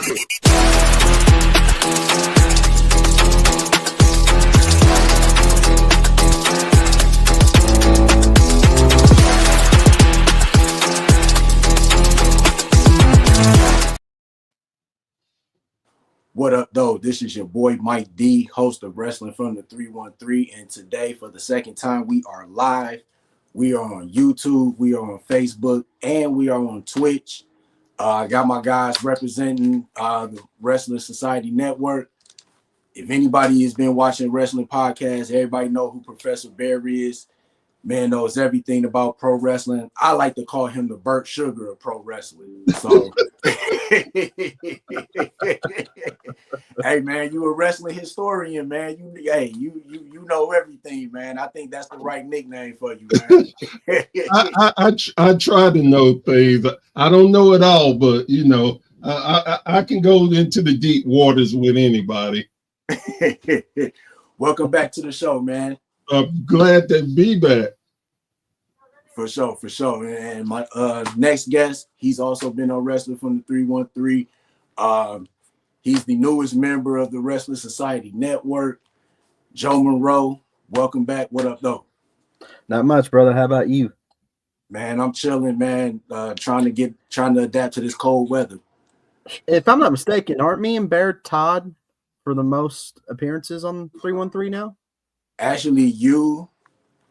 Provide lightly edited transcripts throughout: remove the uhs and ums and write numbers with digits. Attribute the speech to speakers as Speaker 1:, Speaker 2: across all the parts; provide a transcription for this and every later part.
Speaker 1: What up, though? This is your boy Mike D, host of Wrestling from the 313. And today, for the second time, we are live. We are on YouTube, we are on Facebook, and we are on Twitch. I got my guys representing the Wrestling Society Network. If anybody has been watching wrestling podcasts, everybody know who Professor Bear is. Man knows everything about pro wrestling. I like to call him the Burt Sugar of pro wrestling. So, hey man, you a wrestling historian, man. You know everything, man. I think that's the right nickname for you, man.
Speaker 2: I try to know things. I don't know it all, but you know, I can go into the deep waters with anybody.
Speaker 1: Welcome back to the show, man.
Speaker 2: I'm glad to be back.
Speaker 1: For sure. And my next guest, he's also been on Wrestling from the 313. He's the newest member of the Wrestling Society Network, Joe Monroe. Welcome back. What up, though?
Speaker 3: Not much, brother. How about you?
Speaker 1: Man, I'm chilling, man. Trying to adapt to this cold weather.
Speaker 3: If I'm not mistaken, aren't me and Bear tied for the most appearances on 313 now?
Speaker 1: Actually, you,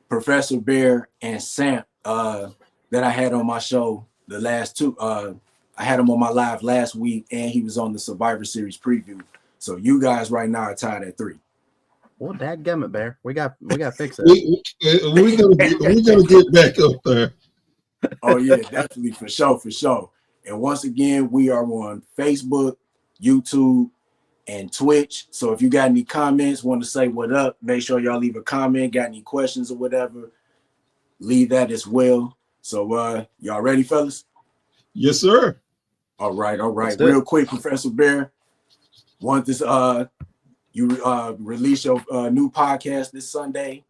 Speaker 1: Professor Bear, and Sam that I had on my show the last two. I had him on my live last week, and he was on the Survivor Series preview. So you guys right now are tied at 3.
Speaker 3: Well, dadgummit, Bear. We got to fix it.
Speaker 2: we gonna get back up there.
Speaker 1: Oh yeah, definitely, for sure. And once again, we are on Facebook, YouTube, and Twitch. So if you got any comments, want to say what up, make sure y'all leave a comment. Got any questions or whatever, leave that as well. So y'all ready, fellas?
Speaker 2: Yes, sir.
Speaker 1: All right. Real quick, Professor Bear, want this you release your new podcast this Sunday,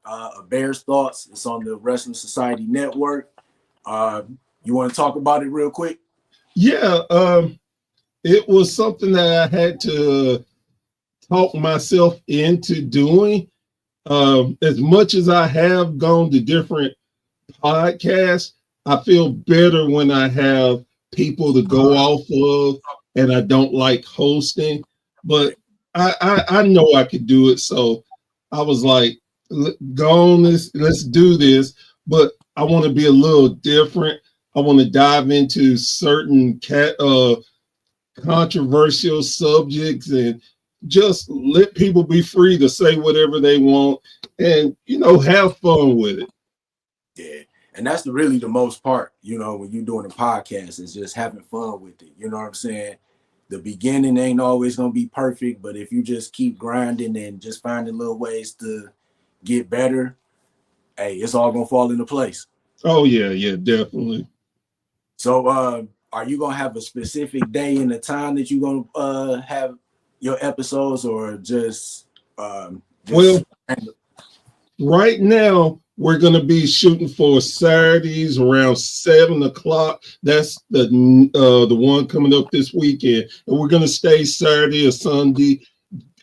Speaker 1: Bear's Thoughts. It's on the Wrestling Society Network. You want to talk about it real quick?
Speaker 2: Yeah, it was something that I had to talk myself into doing. As much as I have gone to different podcasts, I feel better when I have people to go off of, and I don't like hosting. But I know I could do it, so I was like, go on this, let's do this. But I want to be a little different. I want to dive into certain controversial subjects and just let people be free to say whatever they want and, you know, have fun with it.
Speaker 1: Yeah. And that's really the most part, you know, when you're doing a podcast, is just having fun with it. You know what I'm saying? The beginning ain't always going to be perfect, but if you just keep grinding and just finding little ways to get better, hey, it's all going to fall into place.
Speaker 2: Oh, yeah, definitely.
Speaker 1: So are you going to have a specific day and a time that you're going to have your episodes, or just
Speaker 2: well, right now we're going to be shooting for Saturdays around 7 o'clock. That's the one coming up this weekend, and we're going to stay Saturday or Sunday.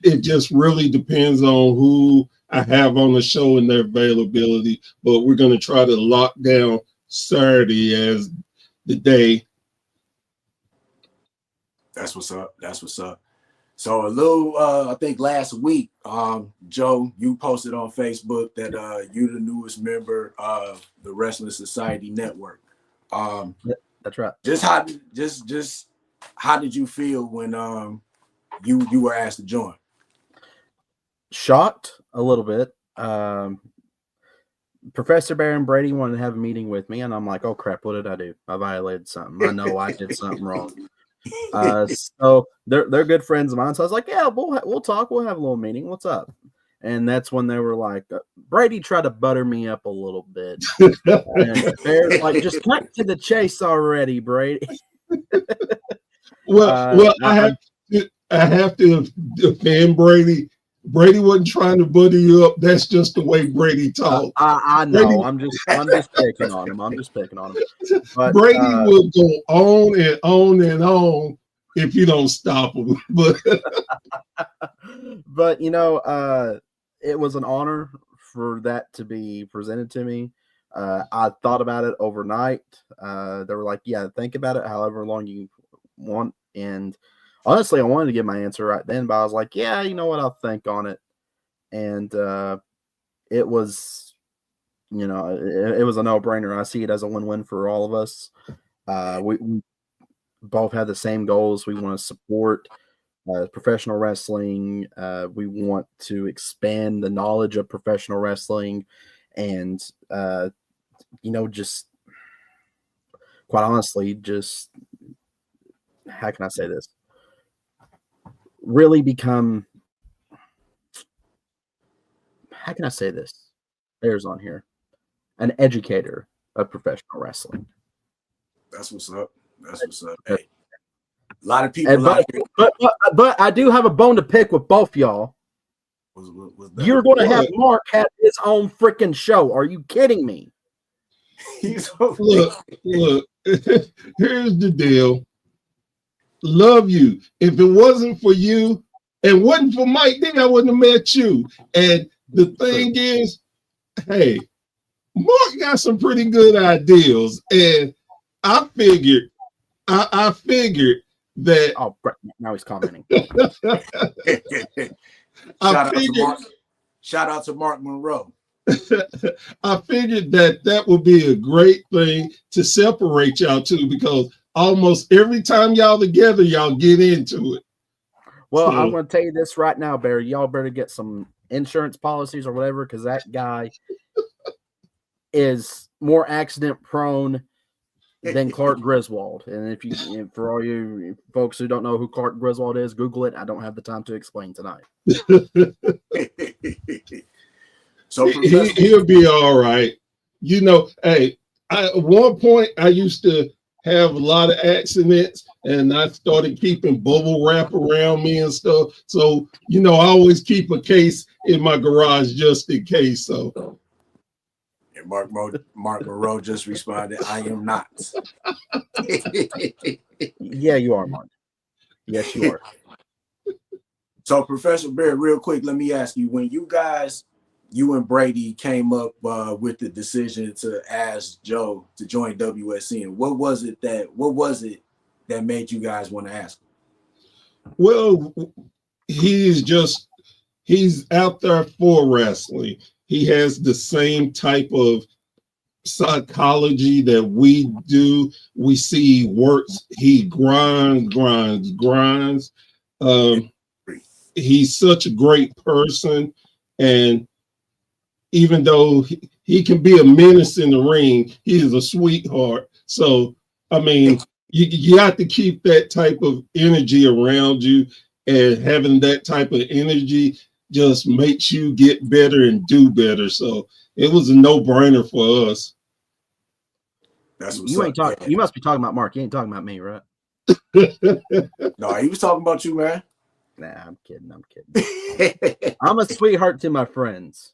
Speaker 2: It just really depends on who I have on the show and their availability, but we're going to try to lock down Saturday as the day.
Speaker 1: That's what's up. So a little, I think last week, Joe, you posted on Facebook that you're the newest member of the Wrestling Society Network.
Speaker 3: Yeah, that's right.
Speaker 1: Just how did you feel when you were asked to join?
Speaker 3: Shocked a little bit. Professor Bear and Brady wanted to have a meeting with me, and I'm like, oh crap, what did I do? I violated something. I know I did something wrong. So they're good friends of mine. So I was like, yeah, we'll talk. We'll have a little meeting. What's up? And that's when they were like, Brady tried to butter me up a little bit. And Bear's like, just cut to the chase already, Brady.
Speaker 2: Well, I have to defend Brady. Brady wasn't trying to butter you up. That's just the way Brady talks.
Speaker 3: I know. Brady, I'm just picking on him. But
Speaker 2: Brady will go on and on and on if you don't stop them. But
Speaker 3: But it was an honor for that to be presented to me. I thought about it overnight. They were like, "Yeah, think about it, however long you want." And honestly, I wanted to give my answer right then, but I was like, "Yeah, you know what? I'll think on it." And it was, it was a no-brainer. I see it as a win-win for all of us. We both have the same goals. We want to support professional wrestling. We want to expand the knowledge of professional wrestling, and just quite honestly, just how can I say this? Really become, how can I say this? There's on here, an educator of professional wrestling.
Speaker 1: That's what's up. That's what's up. Hey, a lot of people
Speaker 3: And,
Speaker 1: out here.
Speaker 3: but I do have a bone to pick with both y'all. You're going to have Mark have his own freaking show. Are you kidding me?
Speaker 2: Look, here's the deal. Love you. If it wasn't for you, and wasn't for Mike, then I wouldn't have met you. And the thing is, hey, Mark got some pretty good ideas, and I figured that.
Speaker 3: Oh, now he's commenting.
Speaker 1: Shout out to Mark Monroe.
Speaker 2: I figured that would be a great thing to separate y'all two, because almost every time y'all together, y'all get into it.
Speaker 3: Well, I'm going to tell you this right now, Barry. Y'all better get some insurance policies or whatever, because that guy is more accident prone than Clark Griswold. And for all you folks who don't know who Clark Griswold is, Google it. I don't have the time to explain tonight.
Speaker 2: So he'll be all right. Hey, at one point I used to have a lot of accidents, and I started keeping bubble wrap around me and stuff. So, I always keep a case in my garage just in case. So.
Speaker 1: And Mark Monroe just responded, "I am not."
Speaker 3: Yeah, you are, Mark. Yes, you are.
Speaker 1: So, Professor Bear, real quick, let me ask you: when you and Brady came up with the decision to ask Joe to join WSN, what was it that made you guys want to ask him?
Speaker 2: Well, he's out there for wrestling. He has the same type of psychology that we do. We see he works, he grinds. He's such a great person, and even though he can be a menace in the ring, he is a sweetheart. So, I mean, you have to keep that type of energy around you, and having that type of energy just makes you get better and do better. So it was a no-brainer for us.
Speaker 1: That's what's
Speaker 3: You must be talking about Mark. You ain't talking about me, right?
Speaker 1: No, he was talking about you, man.
Speaker 3: Nah, I'm kidding. I'm a sweetheart to my friends.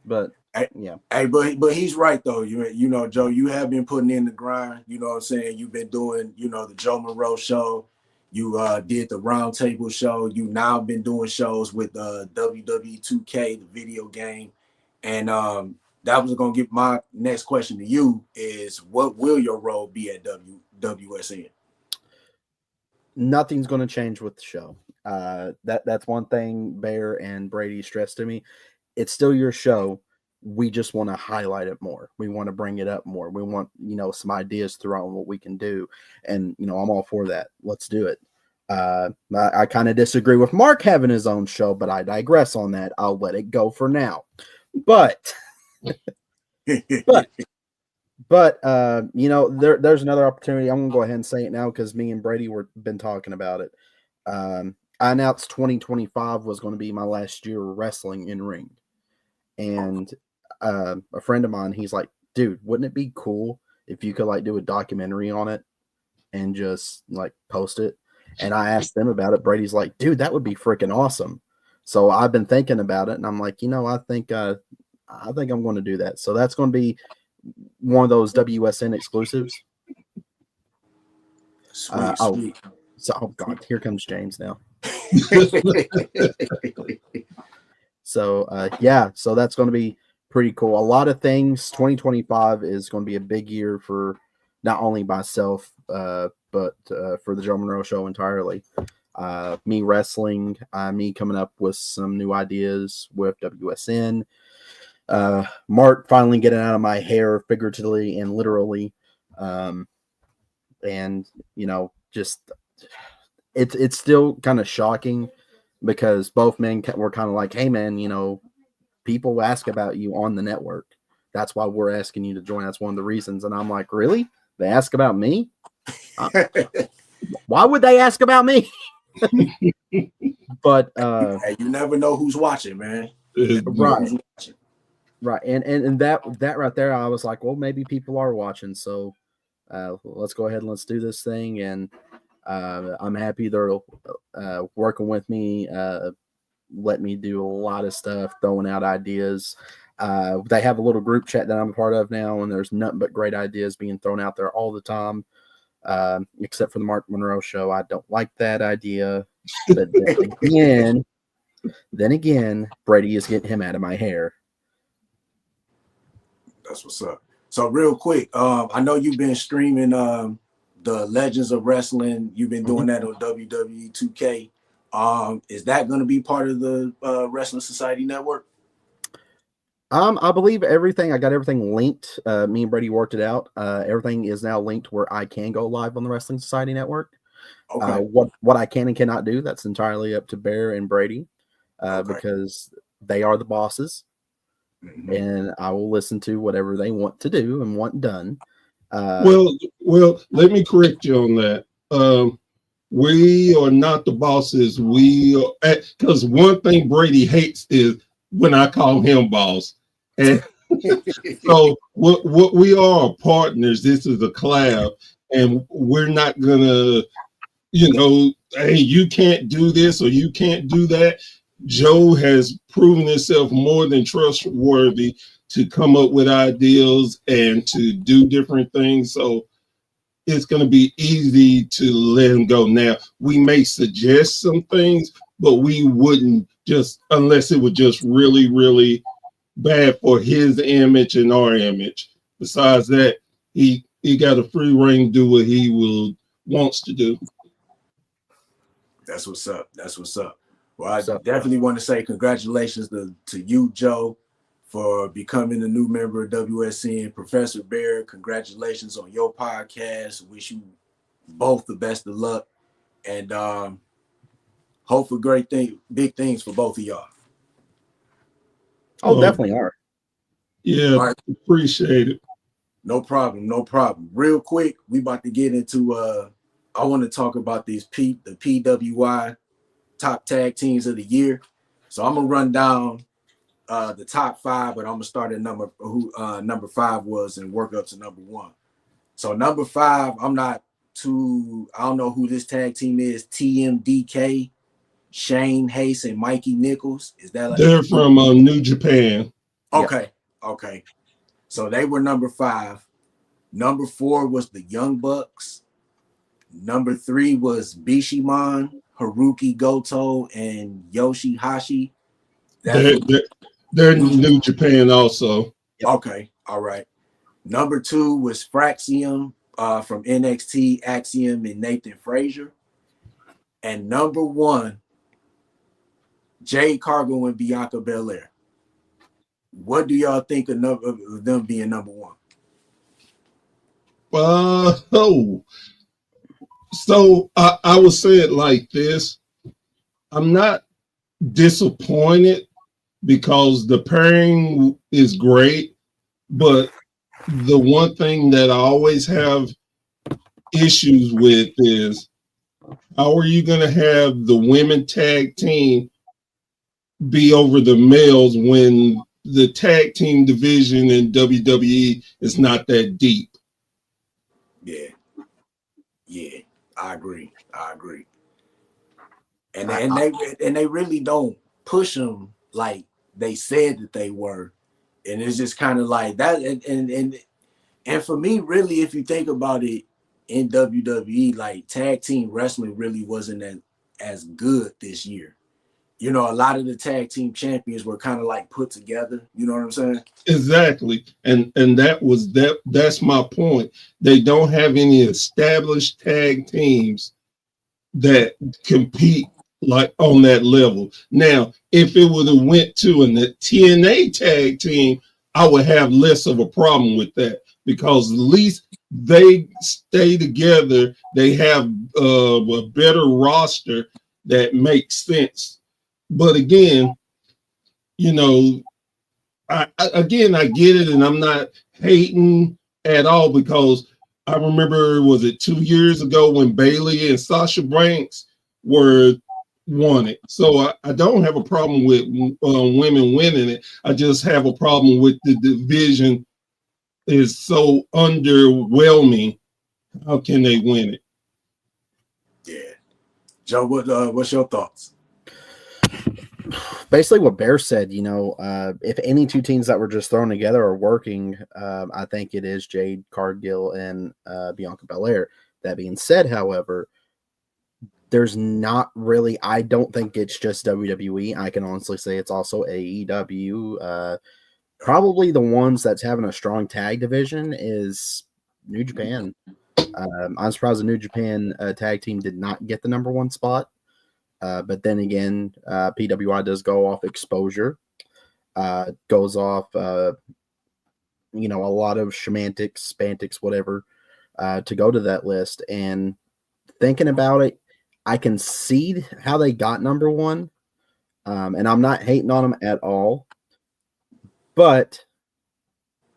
Speaker 3: But yeah.
Speaker 1: Hey, but he's right though. You know, Joe, you have been putting in the grind. You know what I'm saying? You've been doing, the Joe Monroe show. You did the Roundtable show. You now been doing shows with WWE2K, the video game. And that was gonna get my next question to you is, what will your role be at WSN?
Speaker 3: Nothing's gonna change with the show. That's one thing Bear and Brady stressed to me. It's still your show. We just want to highlight it more. We want to bring it up more. We want, some ideas thrown what we can do. And, I'm all for that. Let's do it. I kind of disagree with Mark having his own show, but I digress on that. I'll let it go for now. But there's another opportunity. I'm going to go ahead and say it now because me and Brady been talking about it. I announced 2025 was going to be my last year wrestling in ring. And a friend of mine, he's like, dude, wouldn't it be cool if you could do a documentary on it and just post it? And I asked them about it. Brady's like, dude, that would be freaking awesome. So I've been thinking about it, and I'm like, I think I'm going to do that. So that's going to be one of those WSN exclusives.
Speaker 1: Sweet.
Speaker 3: So, oh God, here comes James now. So yeah, so that's going to be pretty cool. A lot of things. 2025 is going to be a big year for not only myself, but for the Joe Monroe Show entirely. Me wrestling, me coming up with some new ideas with WSN. Mark finally getting out of my hair, figuratively and literally. And you know, just it's still kind of shocking because both men were kind of like, "Hey, man, you know, people ask about you on the network. That's why we're asking you to join. That's one of the reasons." And I'm like, "Really? They ask about me? Why would they ask about me?" But
Speaker 1: hey, you never know who's watching, man.
Speaker 3: Right. Right. And that right there, I was like, well, maybe people are watching. So let's go ahead and let's do this thing. And I'm happy they're working with me, let me do a lot of stuff, throwing out ideas. They have a little group chat that I'm a part of now, and there's nothing but great ideas being thrown out there all the time, except for the Mark Monroe Show. I don't like that idea. But then again, Brady is getting him out of my hair.
Speaker 1: That's what's up. So real quick, I know you've been streaming the Legends of Wrestling. You've been doing that on WWE 2K. Is that going to be part of the Wrestling Society Network?
Speaker 3: I believe everything. I got everything linked. Me and Brady worked it out. Everything is now linked where I can go live on the Wrestling Society Network.
Speaker 1: Okay.
Speaker 3: What I can and cannot do, that's entirely up to Bear and Brady, because they are the bosses. Mm-hmm. And I will listen to whatever they want to do and want done.
Speaker 2: Well, let me correct you on that. We are not the bosses. We are, because one thing Brady hates is when I call him boss. And so what we are partners. This is a collab, and we're not gonna, hey, you can't do this or you can't do that. Joe has proven himself more than trustworthy to come up with ideas and to do different things. So it's going to be easy to let him go. Now, we may suggest some things, but we wouldn't just, unless it was just really, really bad for his image and our image. Besides that, he got a free reign to do what he wants to do.
Speaker 1: That's what's up. That's what's up. Well, I definitely want to say congratulations to you, Joe, for becoming a new member of WSN. Professor Bear, congratulations on your podcast. Wish you both the best of luck, and hope for big things for both of y'all.
Speaker 3: Oh, definitely are.
Speaker 2: Yeah, right. Appreciate it.
Speaker 1: No problem. No problem. Real quick, we about to get into I want to talk about the PWI top tag teams of the year. So I'm gonna run down the top 5, but I'm gonna start at number 5 was and work up to number 1. So number 5, I don't know who this tag team is. TMDK, Shane Hayes and Mikey Nichols. Is that
Speaker 2: they're from New Japan?
Speaker 1: Okay, okay. So they were number 5. Number 4 was the Young Bucks. Number 3 was Bishamon, Haruki Goto, and Yoshihashi.
Speaker 2: They're in New Japan also.
Speaker 1: Okay, all right. Number 2 was Fraxium from NXT, Axiom, and Nathan Frazier. And number 1, Jade Cargill and Bianca Belair. What do y'all think of them being number 1?
Speaker 2: So I would say it like this. I'm not disappointed because the pairing is great, but the one thing that I always have issues with is how are you going to have the women tag team be over the males when the tag team division in WWE is not that deep?
Speaker 1: Yeah, I agree. And they really don't push them like they said that they were, and it's just kind of like that. And for me, really, if you think about it, in WWE, like tag team wrestling really wasn't as good this year. You know, a lot of the tag team champions were kind of like put together. You know what I'm saying?
Speaker 2: Exactly. And that's my point. They don't have any established tag teams that compete like on that level. Now, if it would have went to an TNA tag team, I would have less of a problem with that because at least they stay together. They have a better roster that makes sense. But again, you know, I get it, and I'm not hating at all because I remember, was it 2 years ago when Bailey and Sasha Banks were won it. So I don't have a problem with women winning it. I just have a problem with the division is so underwhelming. How can they win it?
Speaker 1: Yeah. Joe, what's your thoughts?
Speaker 3: Basically what Bear said, you know, if any two teams that were just thrown together are working, I think it is Jade Cargill and Bianca Belair. That being said, however, there's not really, I don't think it's just WWE. I can honestly say it's also AEW. Probably the ones that's having a strong tag division is New Japan. I'm surprised the New Japan tag team did not get the #1 spot. But then again, PWI does go off exposure, goes off, you know, a lot of semantics, spantics, whatever, to go to that list. And thinking about it, I can see how they got #1, and I'm not hating on them at all. But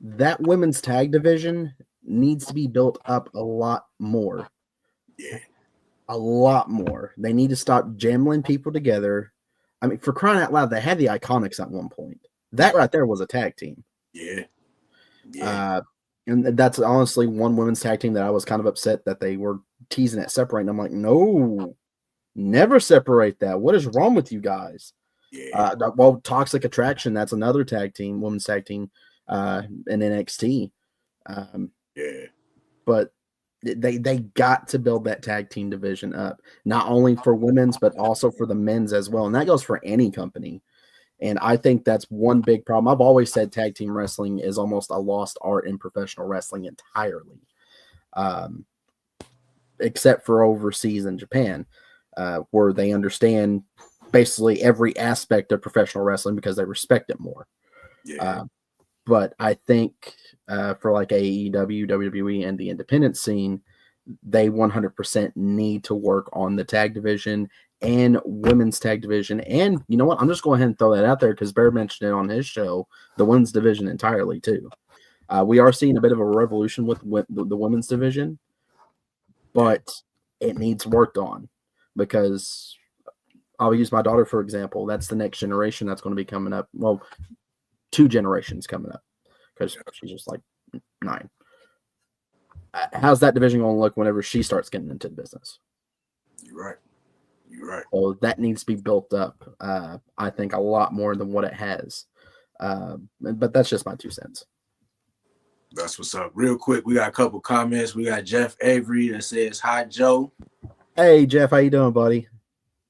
Speaker 3: that women's tag division needs to be built up a lot more.
Speaker 1: Yeah.
Speaker 3: A lot more. They need to stop jamming people together. I mean, for crying out loud, they had the Iconics at one point. That right there was a tag team.
Speaker 1: Yeah. Yeah.
Speaker 3: And that's honestly one women's tag team that I was kind of upset that they were teasing at separating. I'm like, no, never separate that. What is wrong with you guys?
Speaker 1: Yeah.
Speaker 3: Well, Toxic Attraction, that's another tag team, women's tag team in NXT.
Speaker 1: Yeah.
Speaker 3: But they got to build that tag team division up, not only for women's, but also for the men's as well. And that goes for any company. And I think that's one big problem. I've always said tag team wrestling is almost a lost art in professional wrestling entirely, except for overseas in Japan, where they understand basically every aspect of professional wrestling because they respect it more.
Speaker 1: Yeah.
Speaker 3: But I think for like AEW, WWE, and the independent scene, they 100% need to work on the tag division and women's tag division. And you know what? I'm just going ahead and throw that out there because Bear mentioned it on his show, the women's division entirely too. We are seeing a bit of a revolution with the women's division, but it needs worked on because I'll use my daughter, for example. That's the next generation that's going to be coming up. Well, 2 generations coming up because she's just like 9. How's that division going to look whenever she starts getting into the business?
Speaker 1: You're right. You're right.
Speaker 3: So that needs to be built up, I think, a lot more than what it has. But that's just my 2 cents.
Speaker 1: That's what's up. Real quick, we got a couple comments. We got Jeff Avery that says, "Hi, Joe."
Speaker 3: Hey, Jeff, how you doing, buddy?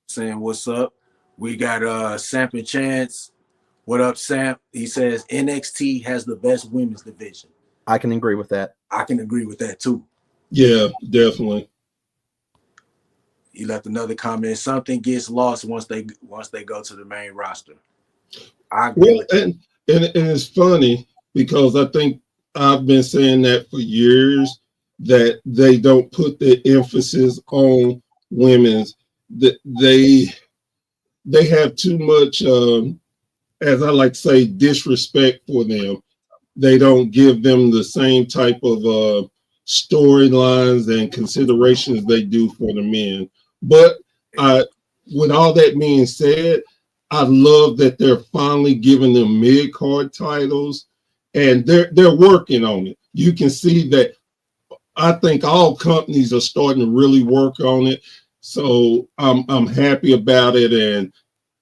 Speaker 1: Saying, "What's up?" We got Samp and Chance. What up, Samp? He says, "NXT has the best women's division."
Speaker 3: I can agree with that.
Speaker 1: I can agree with that, too.
Speaker 2: Yeah, definitely.
Speaker 1: He left another comment. Something gets lost once they go to the main roster. I agree.
Speaker 2: Well, and it's funny because I think I've been saying that for years that they don't put the emphasis on women's. That they have too much, as I like to say, disrespect for them. They don't give them the same type of storylines and considerations they do for the men. But with all that being said, I love that they're finally giving them mid-card titles, and they're working on it. You can see that. I think all companies are starting to really work on it. So I'm happy about it, and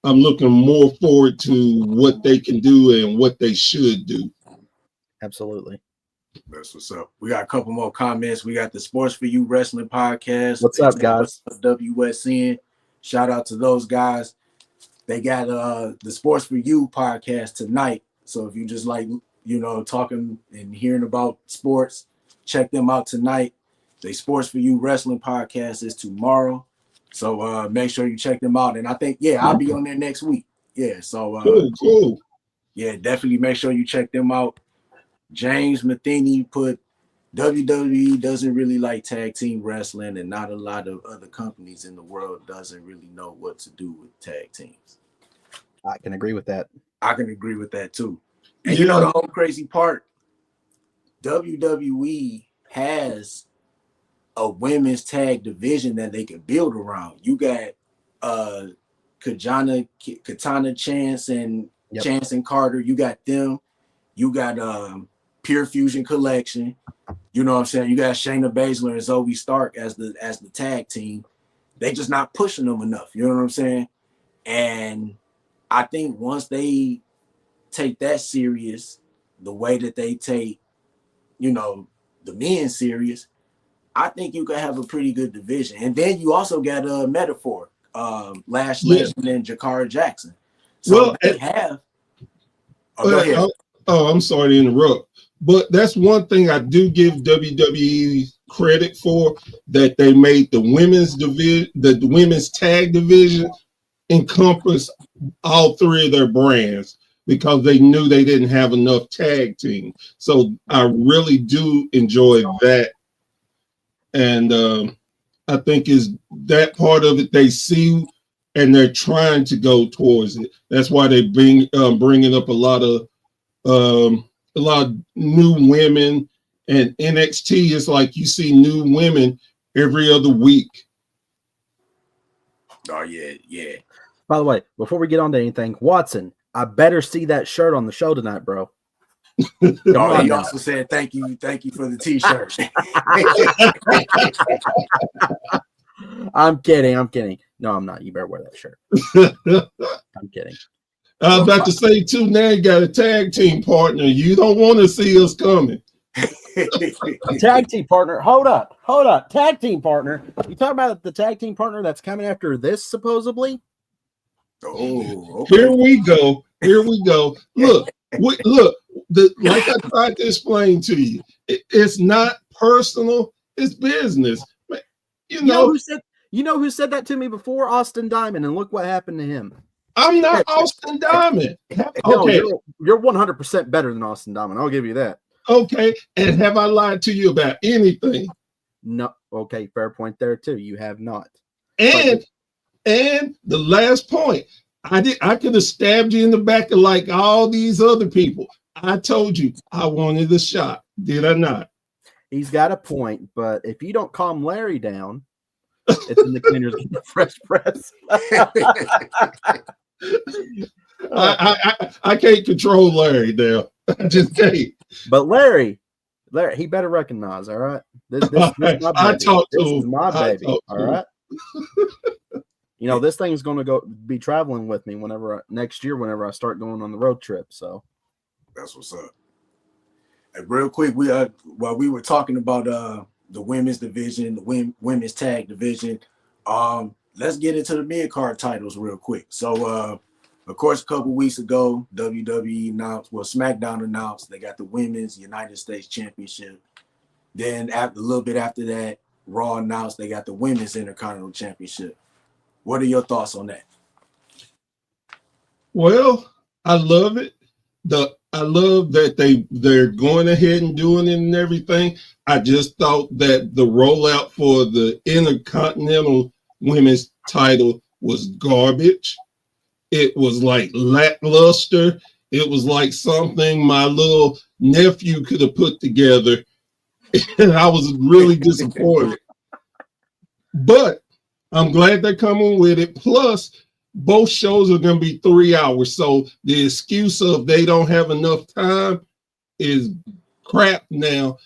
Speaker 2: I'm looking more forward to what they can do and what they should do.
Speaker 3: Absolutely.
Speaker 1: That's what's up. We got a couple more comments. We got the Sports for You Wrestling Podcast.
Speaker 3: What's up, guys?
Speaker 1: WSN. Shout out to those guys. They got the Sports for You podcast tonight. So if you just like, talking and hearing about sports, check them out tonight. The Sports for You Wrestling Podcast is tomorrow. So make sure you check them out. And I think, I'll be on there next week. Yeah. So
Speaker 2: cool.
Speaker 1: Yeah, definitely make sure you check them out. James Matheny put WWE doesn't really like tag team wrestling, and not a lot of other companies in the world doesn't really know what to do with tag teams.
Speaker 3: I can agree with that.
Speaker 1: I can agree with that too. And you know the whole crazy part, WWE has a women's tag division that they can build around. You got Katana Chance and Chance and Carter. You got them. You got Pure Fusion Collection. You know what I'm saying? You got Shayna Baszler and Zoe Stark as the tag team. They just not pushing them enough. You know what I'm saying? And I think once they take that serious, the way that they take, the men serious, I think you could have a pretty good division. And then you also got a Metaphor, Lash Legend and Jakara Jackson. So they have. Go ahead.
Speaker 2: I'm sorry to interrupt, but that's one thing I do give WWE credit for, that they made the women's division, the women's tag division, encompass all three of their brands, because they knew they didn't have enough tag teams. So I really do enjoy that. And I think is that part of it they see, and they're trying to go towards it. That's why they bringing up a lot of new women, and NXT is like you see new women every other week.
Speaker 1: Oh yeah.
Speaker 3: By the way, before we get on to anything, Watson, I better see that shirt on the show tonight, bro.
Speaker 1: He also said thank you for the t-shirt.
Speaker 3: I'm kidding. No, I'm not. You better wear that shirt. I'm kidding.
Speaker 2: I was about to say too, now you got a tag team partner. You don't want to see us coming.
Speaker 3: Tag team partner. Hold up. Tag team partner. You talking about the tag team partner that's coming after this, supposedly?
Speaker 1: Oh, okay.
Speaker 2: Here we go. Look, like I tried to explain to you, it's not personal, it's business. You know
Speaker 3: who said that to me before? Austin Diamond, and look what happened to him.
Speaker 2: I'm not Austin Diamond. Okay,
Speaker 3: no, you're 100% better than Austin Diamond. I'll give you that.
Speaker 2: Okay, and have I lied to you about anything?
Speaker 3: No. Okay, fair point there too. You have not.
Speaker 2: And the last point, I could have stabbed you in the back of like all these other people. I told you I wanted a shot. Did I not?
Speaker 3: He's got a point, but if you don't calm Larry down, it's in the cleaners with the fresh press.
Speaker 2: I can't control Larry now. I just can't.
Speaker 3: But Larry, he better recognize, all right? This is my baby.
Speaker 2: I talk to him.
Speaker 3: This is my baby, all right? This thing is going to be traveling with me next year whenever I start going on the road trip. So
Speaker 1: that's what's up. And real quick, while we were talking about the women's division, the women's tag division, let's get into the mid-card titles real quick. So of course, a couple weeks ago, WWE announced, SmackDown announced they got the Women's United States Championship. Then a little bit after that, Raw announced they got the Women's Intercontinental Championship. What are your thoughts on that?
Speaker 2: Well, I love it. I love that they're going ahead and doing it and everything. I just thought that the rollout for the Intercontinental Women's title was garbage. It was like lackluster. It was like something my little nephew could have put together. And I was really disappointed. But I'm glad they're coming with it. Plus, both shows are going to be 3 hours. So the excuse of they don't have enough time is crap now.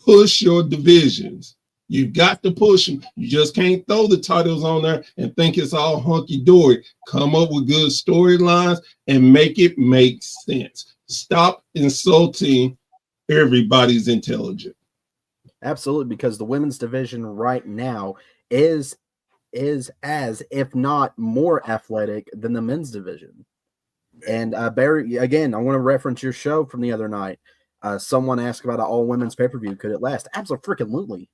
Speaker 2: Push your divisions. You've got to push them. You just can't throw the titles on there and think it's all hunky-dory. Come up with good storylines and make it make sense. Stop insulting everybody's intelligent.
Speaker 3: Absolutely, because the women's division right now is as, if not more athletic than the men's division. And Barry, again, I want to reference your show from the other night. Someone asked about an all women's pay per view. Could it last? Absolutely,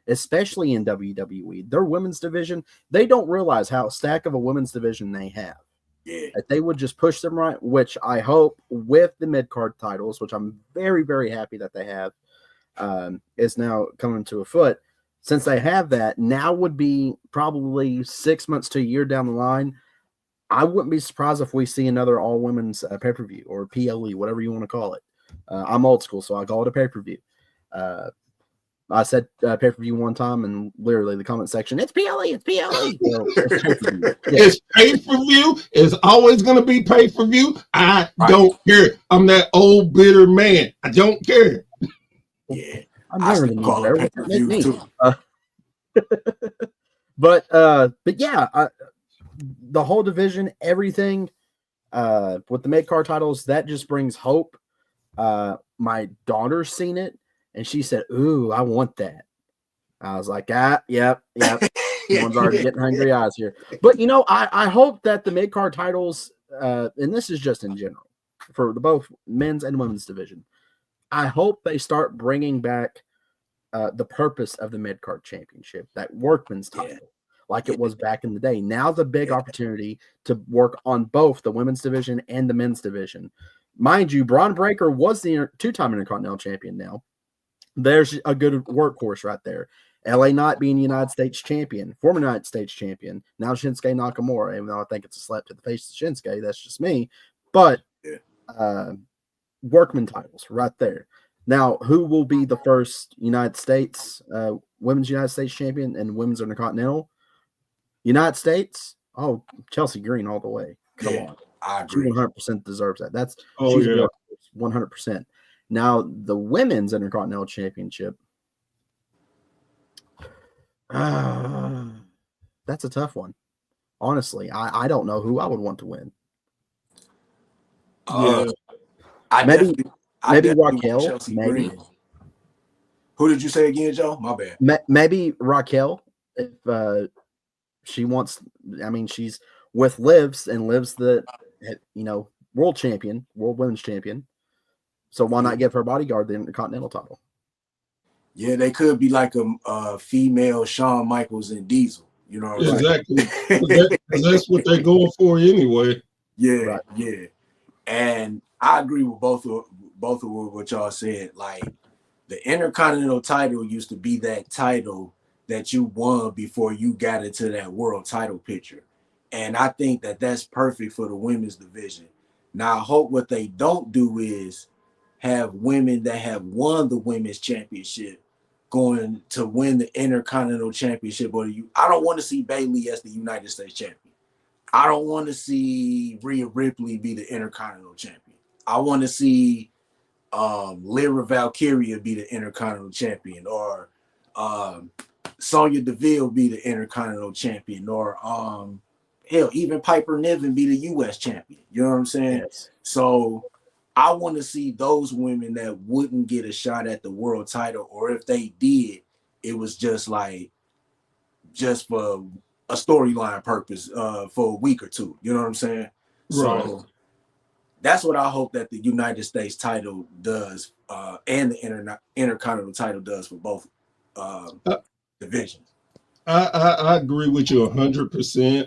Speaker 3: especially in WWE. Their women's division, they don't realize how stack of a women's division they have.
Speaker 1: Yeah.
Speaker 3: If they would just push them right, which I hope with the mid card titles, which I'm very, very happy that they have, is now coming to a foot. Since they have that, now would be probably 6 months to a year down the line. I wouldn't be surprised if we see another all women's pay-per-view or PLE, whatever you want to call it. I'm old school, so I call it a pay-per-view. I said pay-per-view one time, and literally the comment section, it's PLE, it's PLE. Well, it's pay-per-view. Yeah.
Speaker 2: It's pay-per-view. It's always going to be pay-per-view. I don't care. I'm that old bitter man. I don't care.
Speaker 1: Yeah.
Speaker 3: I
Speaker 1: still call it pay-per-view too.
Speaker 3: But yeah, the whole division, everything with the mid-card titles, that just brings hope. My daughter's seen it, and she said, "Ooh, I want that." I was like, yep. Someone's already getting hungry eyes here. But, I hope that the mid-card titles, and this is just in general, for the both men's and women's division, I hope they start bringing back the purpose of the mid-card championship, that workman's title, like it was back in the day. Now's a big opportunity to work on both the women's division and the men's division. Mind you, Braun Breaker was the two-time Intercontinental Champion now. There's a good workhorse right there. LA Knight being United States champion, former United States champion, now Shinsuke Nakamura, even though I think it's a slap to the face of Shinsuke, that's just me. But workman titles right there. Now, who will be the first United States, women's United States champion and women's Intercontinental? United States? Oh, Chelsea Green all the way. Come on.
Speaker 1: I agree.
Speaker 3: She 100% deserves that.
Speaker 2: She's
Speaker 3: 100%. Now, the women's Intercontinental Championship, that's a tough one. Honestly, I don't know who I would want to win. Maybe Raquel. Maybe.
Speaker 1: Who did you say again, Joe? My bad.
Speaker 3: Maybe Raquel, if she wants. I mean, she's with Livs, and Livs the world champion, world women's champion. So why not give her bodyguard the Intercontinental title?
Speaker 1: Yeah, they could be like a female Shawn Michaels and Diesel. You know what I'm
Speaker 2: exactly. That's what they're going for anyway.
Speaker 1: Yeah, yeah. And I agree with both of what y'all said. Like, the Intercontinental title used to be that title that you won before you got into that world title picture. And I think that that's perfect for the women's division. Now, I hope what they don't do is have women that have won the women's championship going to win the Intercontinental Championship. I don't want to see Bayley as the United States champion. I don't want to see Rhea Ripley be the Intercontinental champion. I want to see Lyra Valkyria be the Intercontinental champion, or Sonya Deville be the Intercontinental champion, or hell, even Piper Niven be the U.S. champion. You know what I'm saying?
Speaker 3: Yes.
Speaker 1: So I want to see those women that wouldn't get a shot at the world title, or if they did, it was just for a storyline purpose for a week or two. You know what I'm saying? Right. So that's what I hope that the United States title does, and the Intercontinental title does for both divisions.
Speaker 2: I agree with you 100%.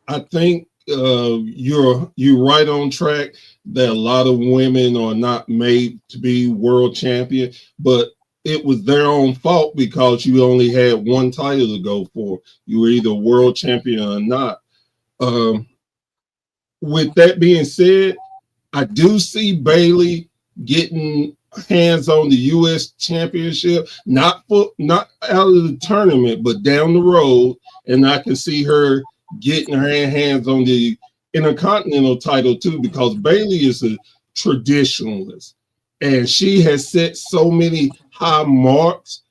Speaker 2: I think you're right on track that a lot of women are not made to be world champion, but it was their own fault because you only had one title to go for. You were either world champion or not. With that being said, I do see Bayley getting hands on the U.S. championship, not out of the tournament, but down the road, and I can see her getting her hands on the Intercontinental title too, because Bayley is a traditionalist and she has set so many high marks.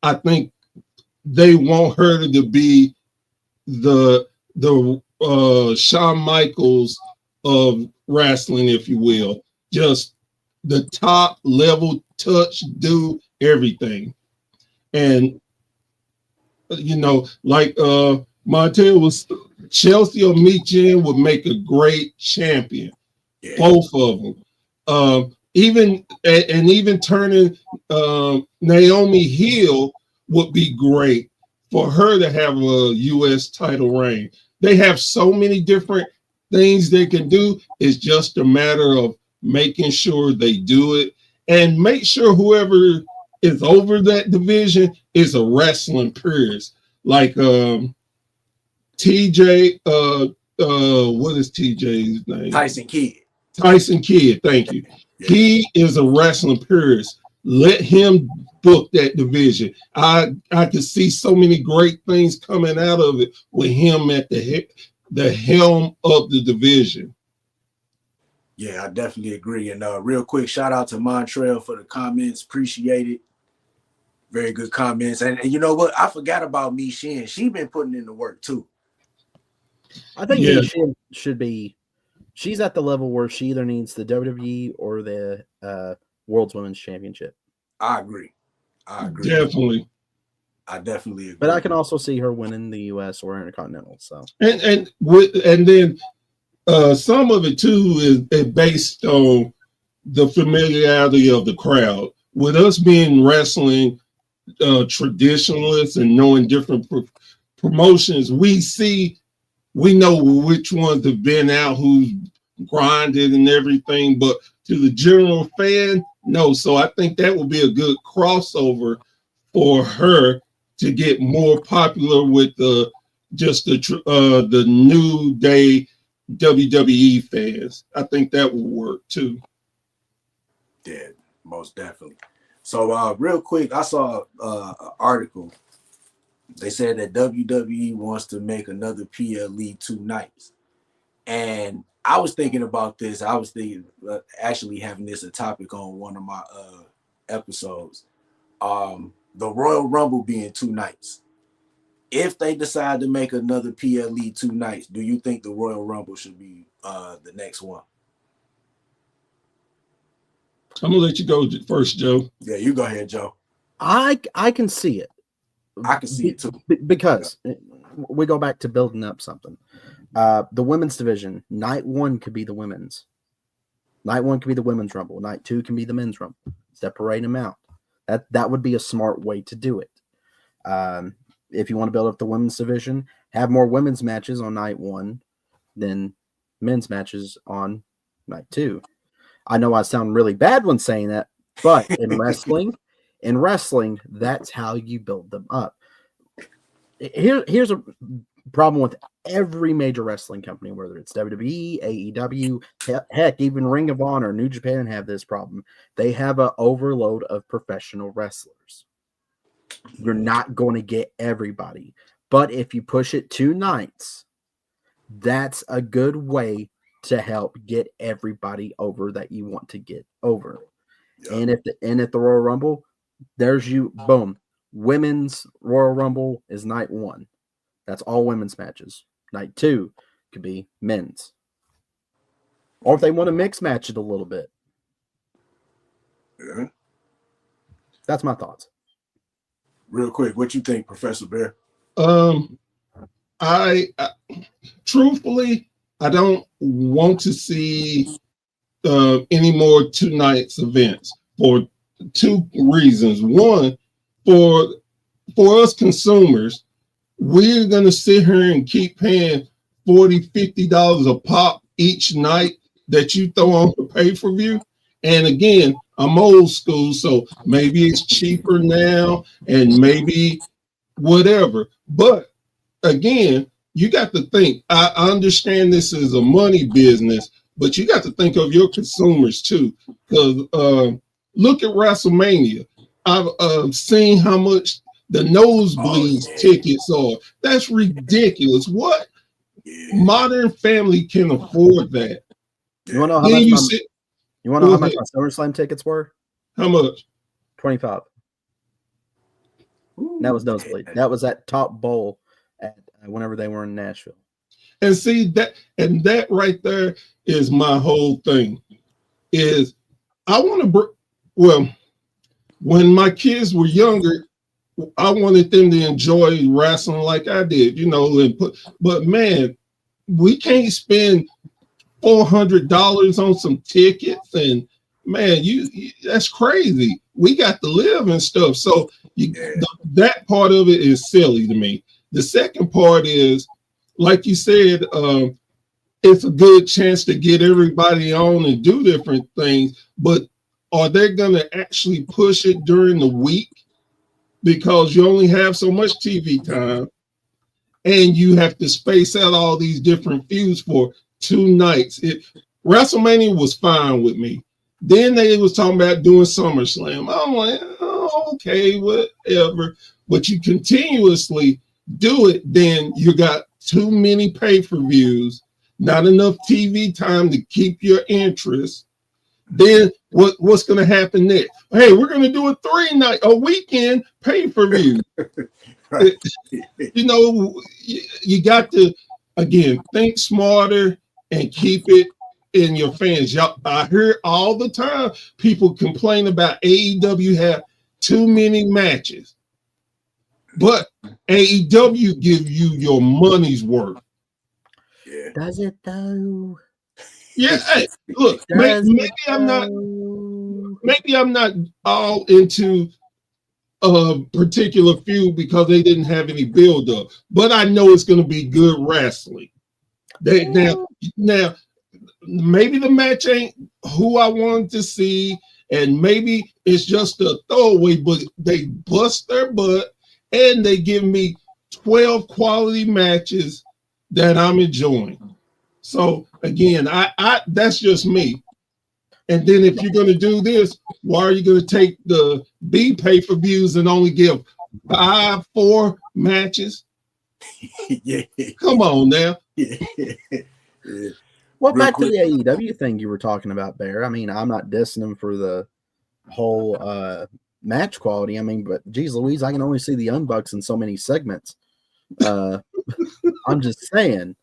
Speaker 2: I think they want her to be the Shawn Michaels of wrestling, if you will, just the top level, touch, do everything. And like Montel was, Chelsea or Michin would make a great champion. Yeah. Both of them. Even turning Naomi heel would be great for her to have a U.S. title reign. They have so many different things they can do. It's just a matter of making sure they do it, and make sure whoever is over that division is a wrestling purist. Like TJ, what is TJ's name?
Speaker 1: Tyson Kidd.
Speaker 2: Tyson Kidd, thank you. Yeah. He is a wrestling purist. Let him book that division. I could see so many great things coming out of it with him at the helm of the division.
Speaker 1: Yeah, I definitely agree. And real quick, shout out to Montreal for the comments. Appreciate it. Very good comments. And you know what? I forgot about Michin. She been putting in the work too.
Speaker 3: I think Michin should be. She's at the level where she either needs the WWE or the World's Women's Championship.
Speaker 1: I agree.
Speaker 2: Definitely.
Speaker 1: I definitely agree.
Speaker 3: But I can also see her winning the US or Intercontinental. So
Speaker 2: and then some of it too is based on the familiarity of the crowd. With us being wrestling traditionalists and knowing different promotions, we know which ones have been out, who's grinded and everything, but to the general fan, no. So I think that will be a good crossover for her to get more popular with the new day WWE fans. I think that will work too.
Speaker 1: Yeah, most definitely. So real quick, I saw an article. They said that WWE wants to make another PLE 2 nights. And I was thinking about this. I was thinking actually having this a topic on one of my episodes. The Royal Rumble being 2 nights. If they decide to make another PLE 2 nights, do you think the Royal Rumble should be the next one?
Speaker 2: I'm gonna let you go first, Joe.
Speaker 1: Yeah, you go ahead, Joe.
Speaker 3: I can see it.
Speaker 1: I can see it too.
Speaker 3: Because we go back to building up something. The women's division, night 1 could be the women's. Night 1 could be the women's rumble. Night 2 can be the men's rumble. Separate them out. That would be a smart way to do it. If you want to build up the women's division, have more women's matches on night 1 than men's matches on night 2. I know I sound really bad when saying that, but in wrestling, that's how you build them up. Here's a problem with every major wrestling company, whether it's WWE, AEW, heck, even Ring of Honor, New Japan have this problem. They have an overload of professional wrestlers. You're not going to get everybody. But if you push it 2 nights, that's a good way to help get everybody over that you want to get over. Yeah. And at the Royal Rumble, there's you, boom. Women's Royal Rumble is night 1. That's all women's matches. Night 2 could be men's. Or if they want to mix match it a little bit.
Speaker 1: Yeah.
Speaker 3: That's my thoughts.
Speaker 1: Real quick, what you think, Professor Bear?
Speaker 2: I truthfully, I don't want to see any more 2 nights events for 2 reasons. One, for us consumers, we're going to sit here and keep paying $40, $50 a pop each night that you throw on the pay-per-view. And again, I'm old school, so maybe it's cheaper now and maybe whatever. But again, you got to think, I understand this is a money business, but you got to think of your consumers too. Because look at WrestleMania. I've seen how much the nosebleeds tickets are. That's ridiculous. What modern family can afford that?
Speaker 3: You want to know how much my SummerSlam tickets were?
Speaker 2: How much?
Speaker 3: $25. That was nosebleed. That was at Top Bowl at whenever they were in Nashville.
Speaker 2: And see that right there is my whole thing. Is I want to, well, when my kids were younger, I wanted them to enjoy wrestling like I did, but man, we can't spend $400 on some tickets, and man, that's crazy. We got to live and stuff. So that part of it is silly to me. The second part is, like you said, it's a good chance to get everybody on and do different things, but are they going to actually push it during the week? Because you only have so much TV time, and you have to space out all these different feuds for 2 nights. WrestleMania was fine with me. Then they was talking about doing SummerSlam. I'm like, oh, okay, whatever. But you continuously do it, then you got too many pay-per-views, not enough TV time to keep your interest. Then what's going to happen next? Hey, we're going to do a weekend pay-per-view. Right. You got to, again, think smarter and keep it in your fans. I hear all the time people complain about AEW have too many matches, but AEW give you your money's worth.
Speaker 3: Yeah. Does it though?
Speaker 2: Yeah. Hey, look, maybe I'm not all into a particular feud because they didn't have any build up, but I know it's going to be good wrestling. Now, maybe the match ain't who I wanted to see, and maybe it's just a throwaway, but they bust their butt and they give me 12 quality matches that I'm enjoying. So again, I that's just me. And then if you're going to do this, why are you going to take the B pay-per-views and only give 4 matches?
Speaker 1: Yeah.
Speaker 2: Come on now.
Speaker 1: Yeah.
Speaker 3: Well, back to the AEW thing you were talking about, Bear. I mean, I'm not dissing them for the whole match quality. I mean, but geez Louise, I can only see the Young Bucks in so many segments. I'm just saying.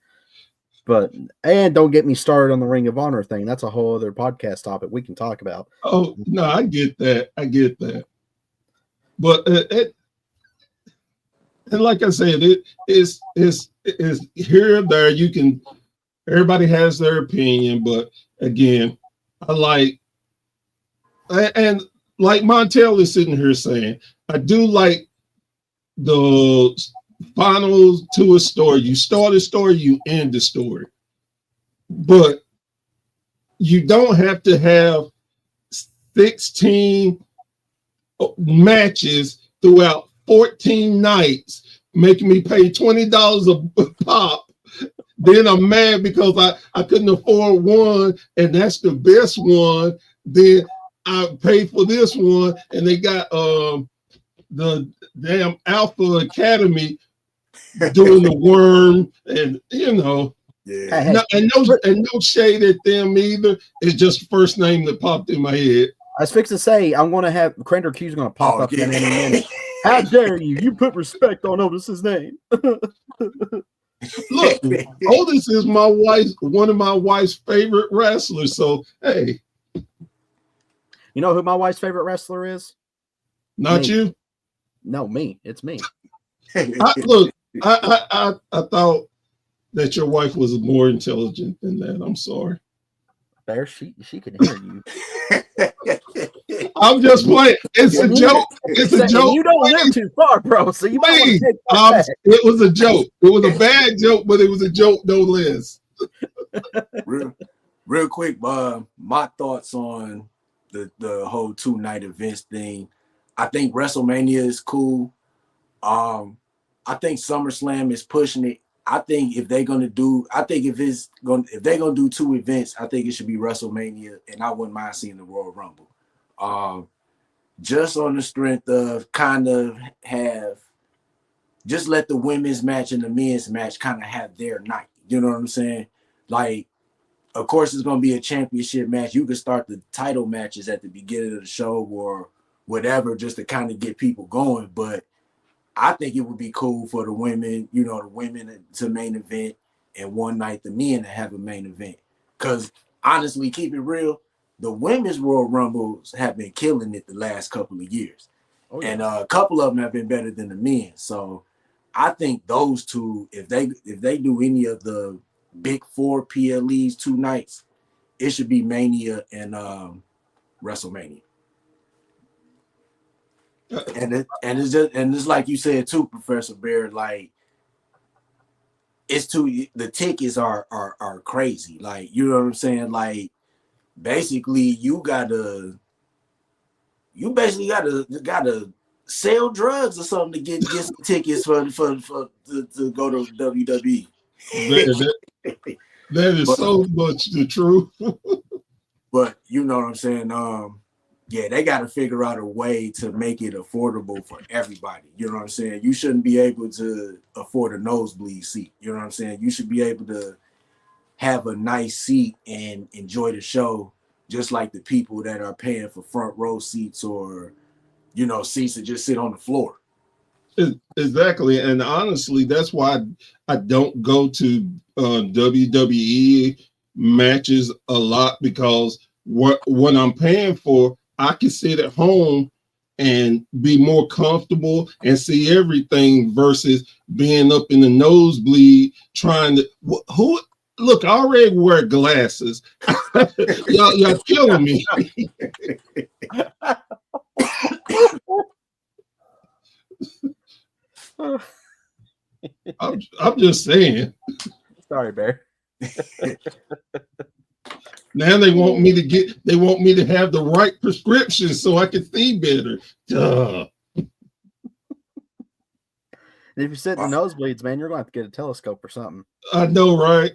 Speaker 3: And don't get me started on the Ring of Honor thing. That's a whole other podcast topic we can talk about.
Speaker 2: Oh, no, I get that. But and like I said, it is here or there. Everybody has their opinion, but again, and like Montel is sitting here saying, I do like the finals to a story. You start a story, you end the story. But you don't have to have 16 matches throughout 14 nights, making me pay $20 a pop. Then I'm mad because I couldn't afford one, and that's the best one. Then I paid for this one, and they got the damn Alpha Academy doing the worm, and
Speaker 3: yeah.
Speaker 2: No shade at them either. It's just the first name that popped in my head.
Speaker 3: I was fixed to say I'm going to have Crandor Q's going to pop up in any minute. How dare you? You put respect on Otis's name.
Speaker 2: Look, Otis is one of my wife's favorite wrestlers. So hey,
Speaker 3: you know who my wife's favorite wrestler is?
Speaker 2: Not me. You?
Speaker 3: No, me. It's me.
Speaker 2: I thought that your wife was more intelligent than that. I'm sorry.
Speaker 3: Bear, she can hear you.
Speaker 2: I'm just playing. It's a joke. It's a joke.
Speaker 3: You don't live too far, bro. So you might want to take that back.
Speaker 2: It was a joke. It was a bad joke, but it was a joke no less.
Speaker 1: Real quick, my thoughts on the whole 2-night events thing. I think WrestleMania is cool. I think SummerSlam is pushing it. I think if they're gonna do 2 events, I think it should be WrestleMania, and I wouldn't mind seeing the Royal Rumble. Just on the strength of just let the women's match and the men's match kind of have their night. You know what I'm saying? Like, of course, it's gonna be a championship match. You can start the title matches at the beginning of the show or whatever, just to kind of get people going, but I think it would be cool for the women, the women to main event, and one night the men to have a main event. Because honestly, keep it real, the women's Royal Rumbles have been killing it the last couple of years.
Speaker 3: Oh, yeah.
Speaker 1: And a couple of them have been better than the men. So I think those two, if they do any of the big 4 PLEs 2 nights, it should be Mania and WrestleMania. And it's like you said too, Professor Bear, like it's too, the tickets are crazy. Like, you know what I'm saying? Like, basically you basically gotta sell drugs or something to get some tickets to go to WWE.
Speaker 2: That is so much the truth.
Speaker 1: But you know what I'm saying? Yeah, they got to figure out a way to make it affordable for everybody. You know what I'm saying? You shouldn't be able to afford a nosebleed seat. You know what I'm saying? You should be able to have a nice seat and enjoy the show, just like the people that are paying for front row seats or, you know, seats that just sit on the floor.
Speaker 2: Exactly. And honestly, that's why I don't go to WWE matches a lot, because what I'm paying for, I can sit at home and be more comfortable and see everything versus being up in the nosebleed trying to who look, I already wear glasses. y'all killing me. I'm just saying.
Speaker 3: Sorry, Bear.
Speaker 2: Now they want me to have the right prescription so I can see better. Duh.
Speaker 3: And if you sit in the nosebleeds, man, you're going to have to get a telescope or something.
Speaker 2: I know, right?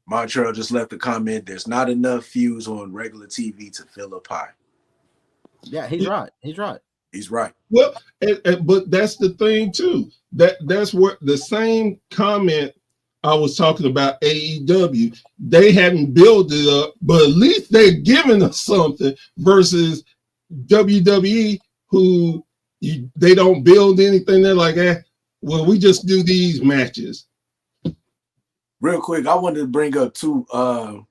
Speaker 1: Montreal just left a comment. There's not enough views on regular TV to fill a pie.
Speaker 3: Yeah, he's right. He's right.
Speaker 1: He's right.
Speaker 2: Well, but that's the thing too. That's what the same comment I was talking about AEW. They hadn't built it up, but at least they're giving us something versus WWE, who they don't build anything. They're like, well, we just do these matches.
Speaker 1: Real quick, I wanted to bring up 2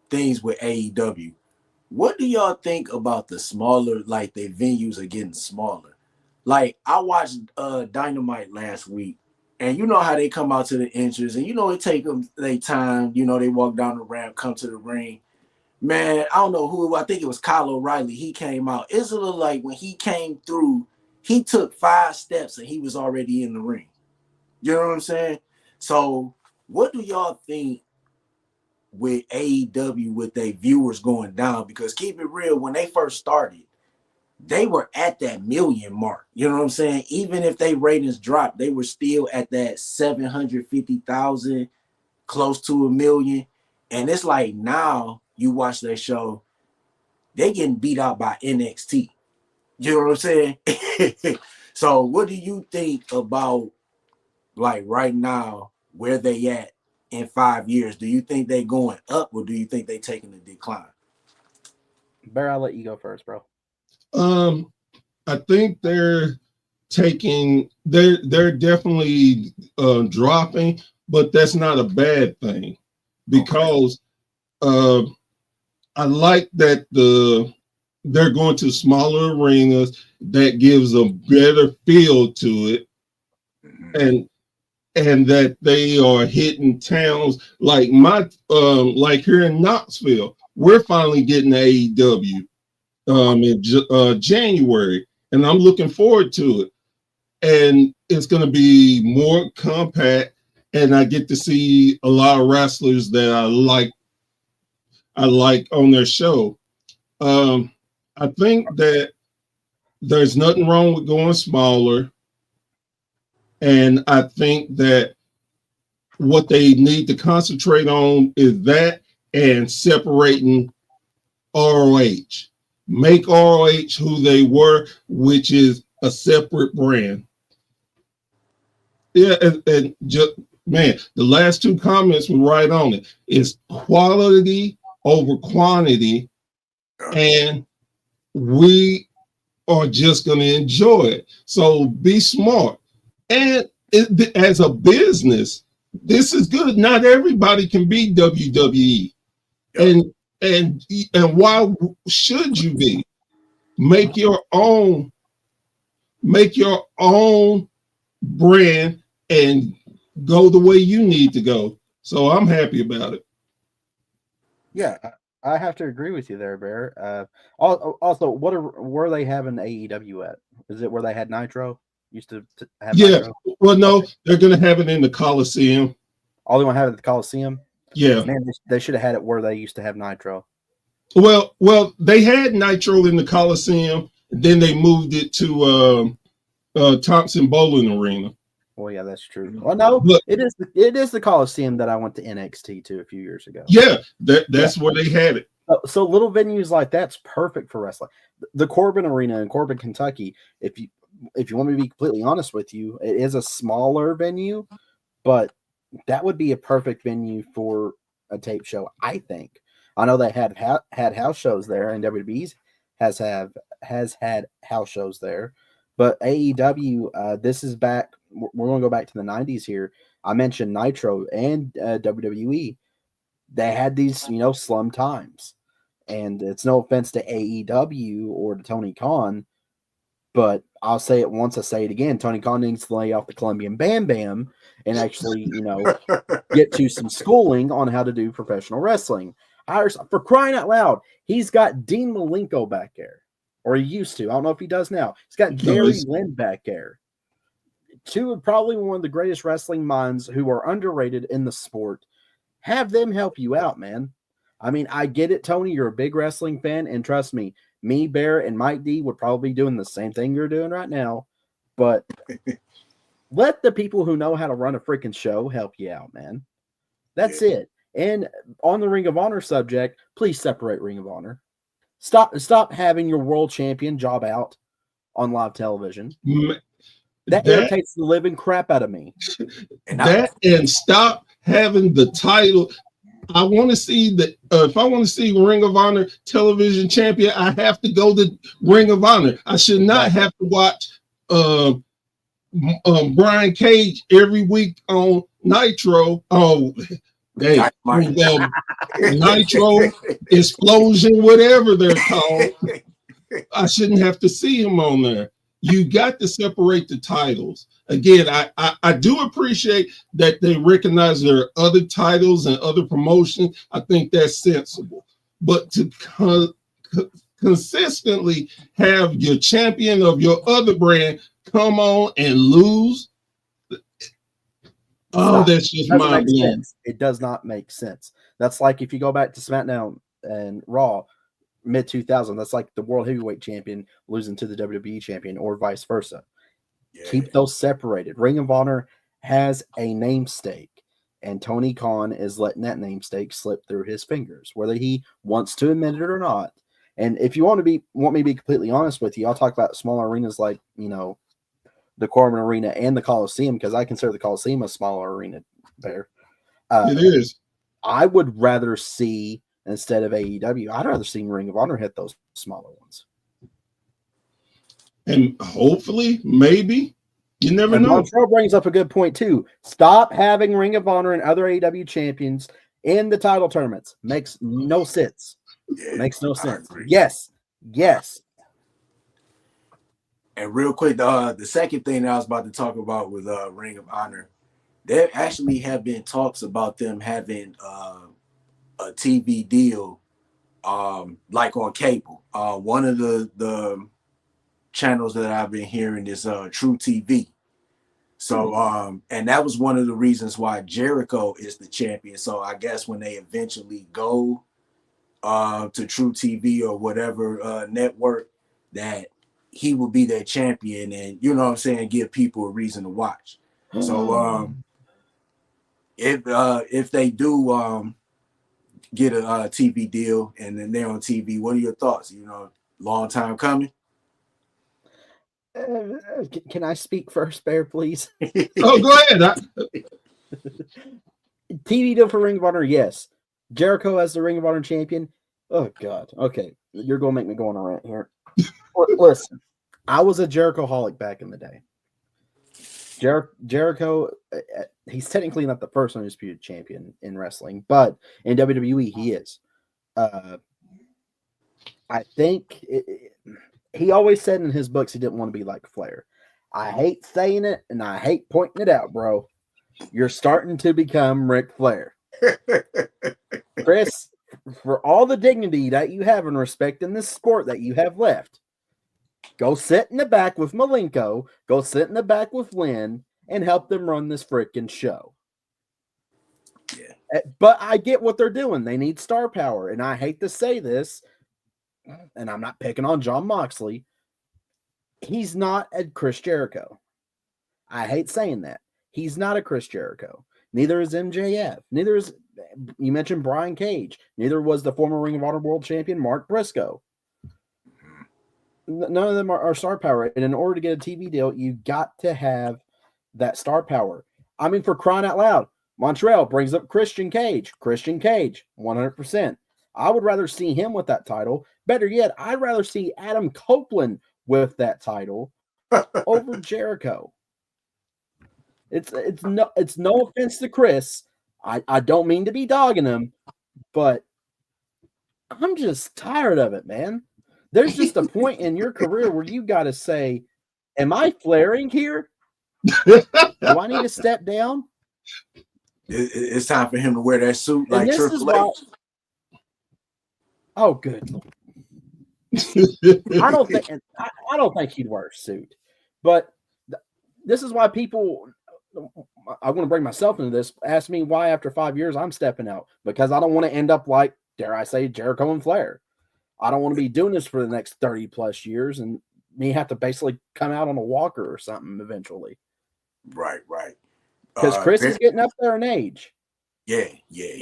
Speaker 1: things with AEW. What do y'all think about the smaller, like the venues are getting smaller? Like, I watched Dynamite last week, and you know how they come out to the entrance, and you know it take them their time. You know, they walk down the ramp, come to the ring. Man, I don't know who, I think it was Kyle O'Reilly. He came out. It's a little like when he came through, he took 5 steps and he was already in the ring. You know what I'm saying? So what do y'all think with AEW with their viewers going down? Because keep it real, when they first started, they were at that million mark. You know what I'm saying? Even if they ratings dropped, they were still at that 750,000, close to 1 million. And it's like now you watch their show, they getting beat out by NXT. You know what I'm saying? So what do you think about, like, right now, where they at in 5 years? Do you think they going up, or do you think they taking a decline?
Speaker 3: Bear, I'll let you go first, bro.
Speaker 2: I think they're definitely dropping, but that's not a bad thing, because I like that they're going to smaller arenas. That gives a better feel to it, and that they are hitting towns like like here in Knoxville. We're finally getting AEW in January, and I'm looking forward to it. And it's going to be more compact, and I get to see a lot of wrestlers that I like on their show. I think that there's nothing wrong with going smaller, and I think that what they need to concentrate on is that, and separating ROH. Make ROH who they were, which is a separate brand. Yeah, and just, man, the last 2 comments were right on it. It's quality over quantity, and we are just going to enjoy it. So be smart. And as a business, this is good. Not everybody can be WWE. And And why should you be? Make your own brand and go the way you need to go. So I'm happy about it.
Speaker 3: Yeah, I have to agree with you there, Bear. Also, where they having AEW at? Is it where they had Nitro? Used to have
Speaker 2: Yeah.
Speaker 3: Nitro?
Speaker 2: Well, no,
Speaker 3: Okay.
Speaker 2: they're going to have it in the Coliseum.
Speaker 3: All they want to have it at the Coliseum?
Speaker 2: Yeah.
Speaker 3: Man, they should have had it where they used to have Nitro.
Speaker 2: Well, they had Nitro in the Coliseum. Then they moved it to Thompson Bowling Arena.
Speaker 3: Well, yeah, that's true. Well, no,
Speaker 2: But
Speaker 3: it is the Coliseum that I went to NXT to a few years ago.
Speaker 2: yeah, that's where they had it.
Speaker 3: So little venues like that's perfect for wrestling. The Corbin Arena in Corbin, Kentucky. If you want me to be completely honest with you, it is a smaller venue, but that would be a perfect venue for a tape show. I think. I know they had house shows there, and WWE's has had house shows there, but AEW. This is back. We're going to go back to the 90s here. I mentioned Nitro and WWE. They had these, slum times. And it's no offense to AEW or to Tony Khan, but I'll say it once, I say it again. Tony Khan needs to lay off the Colombian Bam Bam and actually, get to some schooling on how to do professional wrestling. For crying out loud, he's got Dean Malenko back there, or he used to. I don't know if he does now. He's got Gary Lynn back there. Probably one of the greatest wrestling minds who are underrated in the sport. Have them help you out, man. I mean, I get it, Tony. You're a big wrestling fan, and trust me, Bear, and Mike D would probably be doing the same thing you're doing right now. But let the people who know how to run a freaking show help you out, man. That's it. And on the Ring of Honor subject, please separate Ring of Honor. Stop having your world champion job out on live television. That irritates the living crap out of me.
Speaker 2: And stop having the title. I want to see that. If I want to see Ring of Honor television champion, I have to go to Ring of Honor. I should not have to watch Brian Cage every week on Nitro. Oh, hey, Nitro Explosion, whatever they're called. I shouldn't have to see him on there. You got to separate the titles. Again, I do appreciate that they recognize there are other titles and other promotions. I think that's sensible. But to consistently have your champion of your other brand come on and lose, that's just mind blowing.
Speaker 3: It does not make sense. That's like if you go back to SmackDown and Raw, mid 2000, that's like the world heavyweight champion losing to the WWE champion or vice versa. Keep those separated. Ring of Honor has a namesake, and Tony Khan is letting that namesake slip through his fingers, whether he wants to admit it or not. And if you want me to be completely honest with you, I'll talk about smaller arenas like the Corbin Arena and the Coliseum, because I consider the Coliseum a smaller arena there.
Speaker 2: It is.
Speaker 3: I would rather see, instead of AEW, I'd rather see Ring of Honor hit those smaller ones.
Speaker 2: And hopefully, maybe, you never know.
Speaker 3: Monroe brings up a good point, too. Stop having Ring of Honor and other AEW champions in the title tournaments. Makes no sense. Makes no sense. Yes.
Speaker 1: And real quick, the second thing that I was about to talk about with Ring of Honor, there actually have been talks about them having a TV deal, like on cable. One of the channels that I've been hearing is True TV. So, and that was one of the reasons why Jericho is the champion. So I guess when they eventually go to True TV or whatever network, that he will be their champion, and give people a reason to watch. So if they do get a TV deal and then they're on TV, what are your thoughts? Long time coming.
Speaker 3: Can I speak first, Bear, please?
Speaker 2: Oh, go ahead.
Speaker 3: TV deal for Ring of Honor, yes. Jericho as the Ring of Honor champion. Oh God. Okay, you're gonna make me go on a rant here. Listen, I was a Jericho-holic back in the day. Jericho, he's technically not the first undisputed champion in wrestling, but in WWE he is. I think he always said in his books he didn't want to be like Flair. I hate saying it and I hate pointing it out, bro. You're starting to become Ric Flair. Chris, for all the dignity that you have and respect in this sport that you have left, go sit in the back with Malenko, go sit in the back with Lynn, and help them run this freaking show. Yeah. But I get what they're doing. They need star power. And I hate to say this, and I'm not picking on Jon Moxley. He's not a Chris Jericho. I hate saying that. He's not a Chris Jericho. Neither is MJF. Neither is, you mentioned Brian Cage. Neither was the former Ring of Honor World Champion Mark Briscoe. None of them are star power. And in order to get a TV deal, you got to have that star power. I mean, for crying out loud, Montreal brings up Christian Cage. Christian Cage, 100%. I would rather see him with that title. Better yet, I'd rather see Adam Copeland with that title over Jericho. It's no offense to Chris. I don't mean to be dogging him, but I'm just tired of it, man. There's just a point in your career where you got to say, am I flaring here? Do I need to step down?
Speaker 1: It's time for him to wear that suit like Triple H.
Speaker 3: Oh, good. I don't think he'd wear a suit, but this is why people. I want to bring myself into this. Ask me why after 5 years I'm stepping out, because I don't want to end up like, dare I say, Jericho and Flair. I don't want to be doing this for the next 30 plus years and me have to basically come out on a walker or something eventually.
Speaker 1: Right.
Speaker 3: Because Chris is getting up there in age.
Speaker 1: Yeah.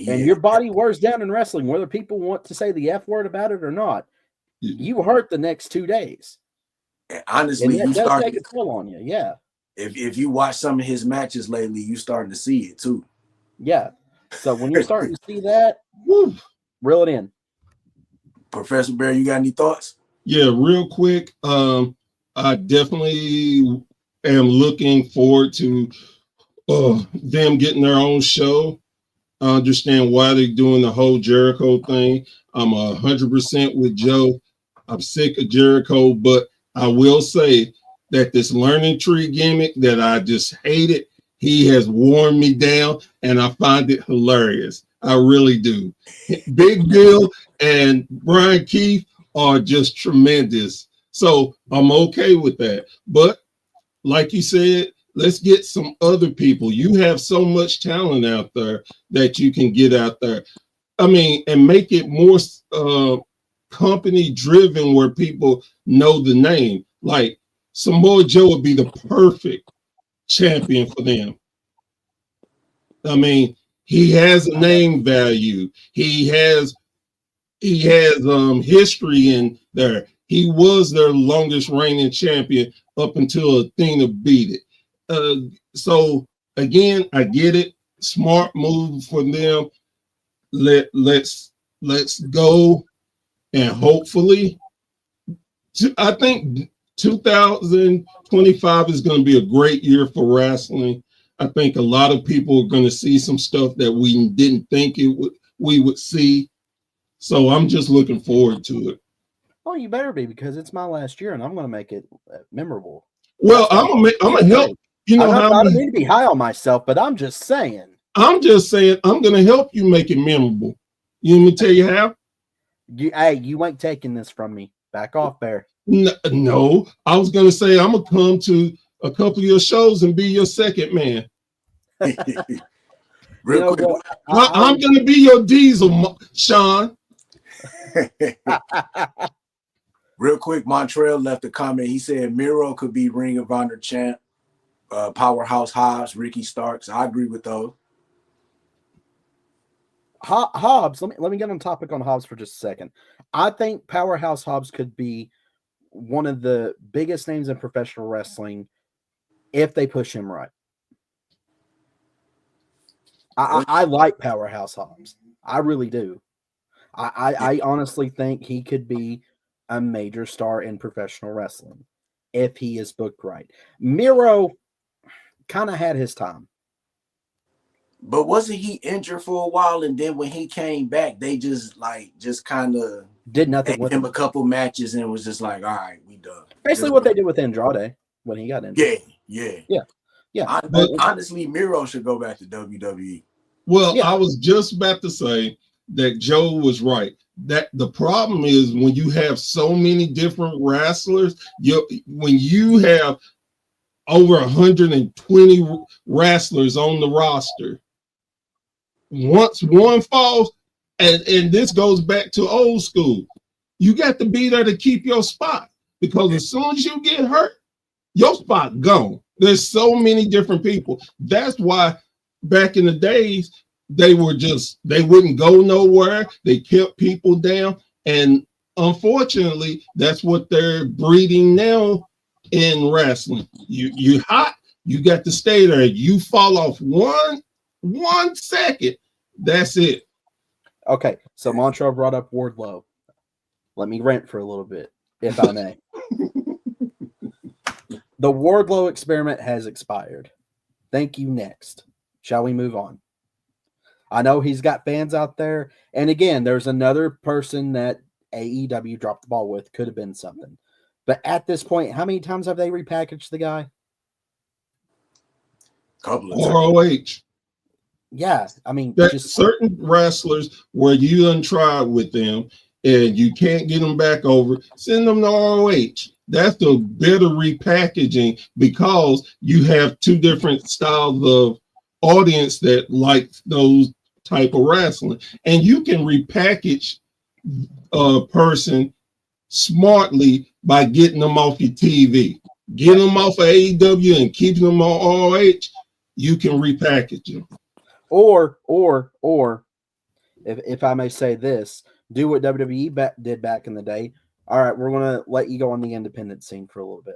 Speaker 3: And your body wears down in wrestling, whether people want to say the F word about it or not. You hurt the next 2 days.
Speaker 1: And honestly,
Speaker 3: and that does take a toll on you. Yeah.
Speaker 1: If you watch some of his matches lately, you starting to see it too.
Speaker 3: Yeah. So when you're starting to see that, reel it in.
Speaker 1: Professor Bear, you got any thoughts?
Speaker 2: Yeah, real quick. I definitely am looking forward to them getting their own show. I understand why they're doing the whole Jericho thing. I'm 100% with Joe. I'm sick of Jericho, but I will say that this learning tree gimmick that I just hated, he has worn me down, and I find it hilarious. I really do. Big Bill and Brian Keith are just tremendous. So I'm okay with that. But like you said, let's get some other people. You have so much talent out there that you can get out there. I mean, and make it more company driven where people know the name. Like Samoa Joe would be the perfect champion for them. I mean, he has a name value. He has history in there. He was their longest reigning champion up until Athena beat it. So again, I get it. Smart move for them. Let's go, and hopefully, I think 2025 is going to be a great year for wrestling. I think a lot of people are going to see some stuff that we didn't think we would see. So I'm just looking forward to it.
Speaker 3: Oh, you better be, because it's my last year and I'm going to make it memorable.
Speaker 2: Well, I'm gonna help. You know,
Speaker 3: I don't need to be high on myself, but I'm just saying. I'm
Speaker 2: going to help you make it memorable. You want me to tell you how?
Speaker 3: You ain't taking this from me. Back off, Bear.
Speaker 2: No, I was going to say I'm going to come to a couple of your shows and be your second man.
Speaker 1: Real quick.
Speaker 2: I'm going to be your Diesel, Sean.
Speaker 1: Real quick, Montreal left a comment. He said Miro could be Ring of Honor champ, Powerhouse Hobbs, Ricky Starks. I agree with those.
Speaker 3: Hobbs, let me get on topic on Hobbs for just a second. I think Powerhouse Hobbs could be one of the biggest names in professional wrestling if they push him right. I like Powerhouse Hobbs. I really do. I honestly think he could be a major star in professional wrestling if he is booked right. Miro kind of had his time.
Speaker 1: But wasn't he injured for a while? And then when he came back, they just kind of
Speaker 3: Did nothing
Speaker 1: gave
Speaker 3: with
Speaker 1: him
Speaker 3: him.
Speaker 1: a couple matches and was just like, all right, we done.
Speaker 3: Basically, what they did with Andrade when he got injured. Yeah.
Speaker 1: Honestly, Miro should go back to WWE.
Speaker 2: Well, I was just about to say that Joe was right. That the problem is when you have so many different wrestlers, when you have over 120 wrestlers on the roster, once one falls, and this goes back to old school, you got to be there to keep your spot, because as soon as you get hurt, your spot gone. There's so many different people. That's why back in the days, they wouldn't go nowhere. They kept people down. And unfortunately, that's what they're breeding now in wrestling. You hot, you got to stay there. You fall off one second, that's it.
Speaker 3: Okay, so Montreux brought up Wardlow. Let me rant for a little bit, if I may. The Wardlow experiment has expired. Thank you, next. Shall we move on? I know he's got fans out there. And again, there's another person that AEW dropped the ball with. Could have been something. But at this point, how many times have they repackaged the guy?
Speaker 1: Couple of
Speaker 2: ROH.
Speaker 3: Yeah, I mean,
Speaker 2: just certain wrestlers where you done tried with them and you can't get them back over, send them to ROH. That's the better repackaging, because you have two different styles of audience that like those type of wrestling, and you can repackage a person smartly by getting them off your TV, getting them off of AEW and keeping them on ROH. You can repackage them.
Speaker 3: Or if I may say this, do what WWE did back in the day. All right, we're going to let you go on the independent scene for a little bit.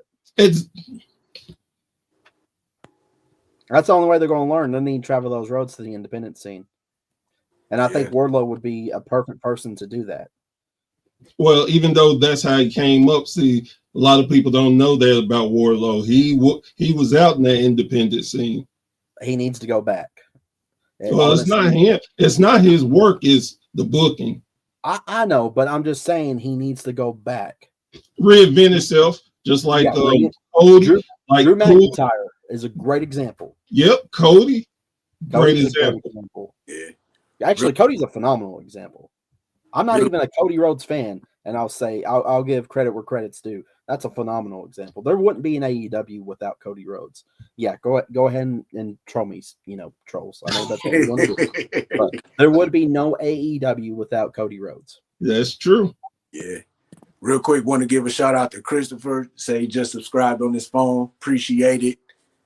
Speaker 3: That's the only way they're going to learn. They need to travel those roads to the independent scene. And I think Wardlow would be a perfect person to do that.
Speaker 2: Well, even though that's how he came up, see, a lot of people don't know that about Wardlow. He was out in that independent scene.
Speaker 3: He needs to go back.
Speaker 2: Well, honestly, it's not him. It's not his work. It's the booking.
Speaker 3: I know, but I'm just saying he needs to go back.
Speaker 2: Reinvent himself, just like Cody.
Speaker 3: Drew McIntyre is a great example.
Speaker 2: Yep, Cody. Great example.
Speaker 1: Yeah.
Speaker 3: Actually, Cody's a phenomenal example. I'm not even a Cody Rhodes fan, and I'll give credit where credit's due. That's a phenomenal example. There wouldn't be an AEW without Cody Rhodes. Yeah, go ahead and troll me, trolls. I know that's what we're going to do. But there would be no AEW without Cody Rhodes.
Speaker 2: That's true.
Speaker 1: Yeah. Real quick, want to give a shout out to Christopher. Say he just subscribed on his phone. Appreciate it.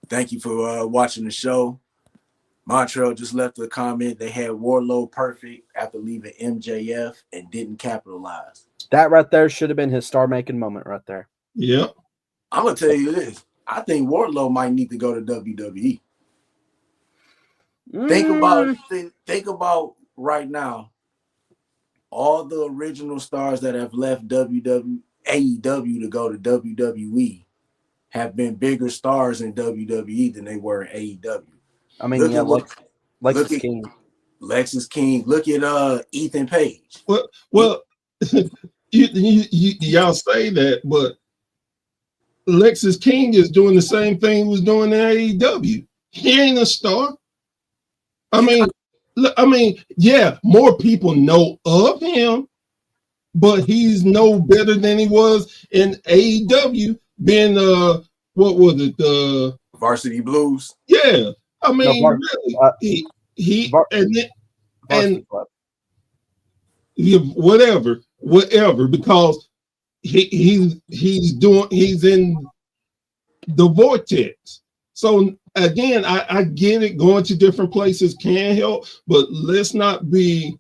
Speaker 1: Thank you for watching the show. Montreal just left a comment. They had Wardlow perfect after leaving MJF and didn't capitalize.
Speaker 3: That right there should have been his star-making moment right there.
Speaker 2: Yep.
Speaker 1: I'm going to tell you this. I think Wardlow might need to go to WWE. Think about right now, all the original stars that have left AEW to go to WWE have been bigger stars in WWE than they were in AEW.
Speaker 3: I mean, Lexus King.
Speaker 1: Lexus King. Look at Ethan Page.
Speaker 2: Well, y'all say that, but Lexus King is doing the same thing he was doing in AEW. He ain't a star. I mean, yeah, more people know of him, but he's no better than he was in AEW. Being what was it? The
Speaker 1: Varsity Blues.
Speaker 2: Yeah, I mean, really, whatever, because he's in the vortex. So again, I get it. Going to different places can help, but let's not be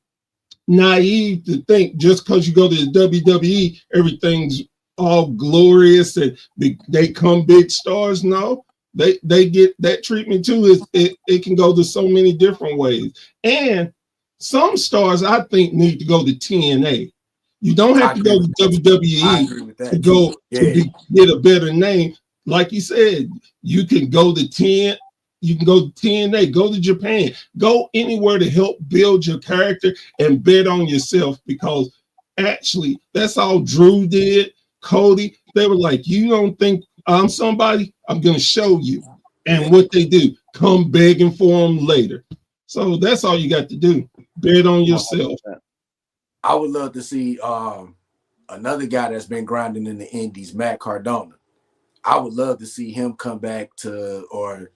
Speaker 2: naive to think just because you go to the WWE, everything's all glorious and they come big stars. No, they get that treatment too. It can go to so many different ways, and some stars I think need to go to TNA. You don't have to go to WWE to get a better name. Like you said, you can go to You can go to TNA, go to Japan, go anywhere to help build your character and bet on yourself, because actually that's all Drew did. Cody, they were like, you don't think I'm somebody? I'm going to show you. And what they do, come begging for them later. So that's all you got to do. Bet on yourself.
Speaker 1: I would love to see another guy that's been grinding in the indies, Matt Cardona. I would love to see him come back to, or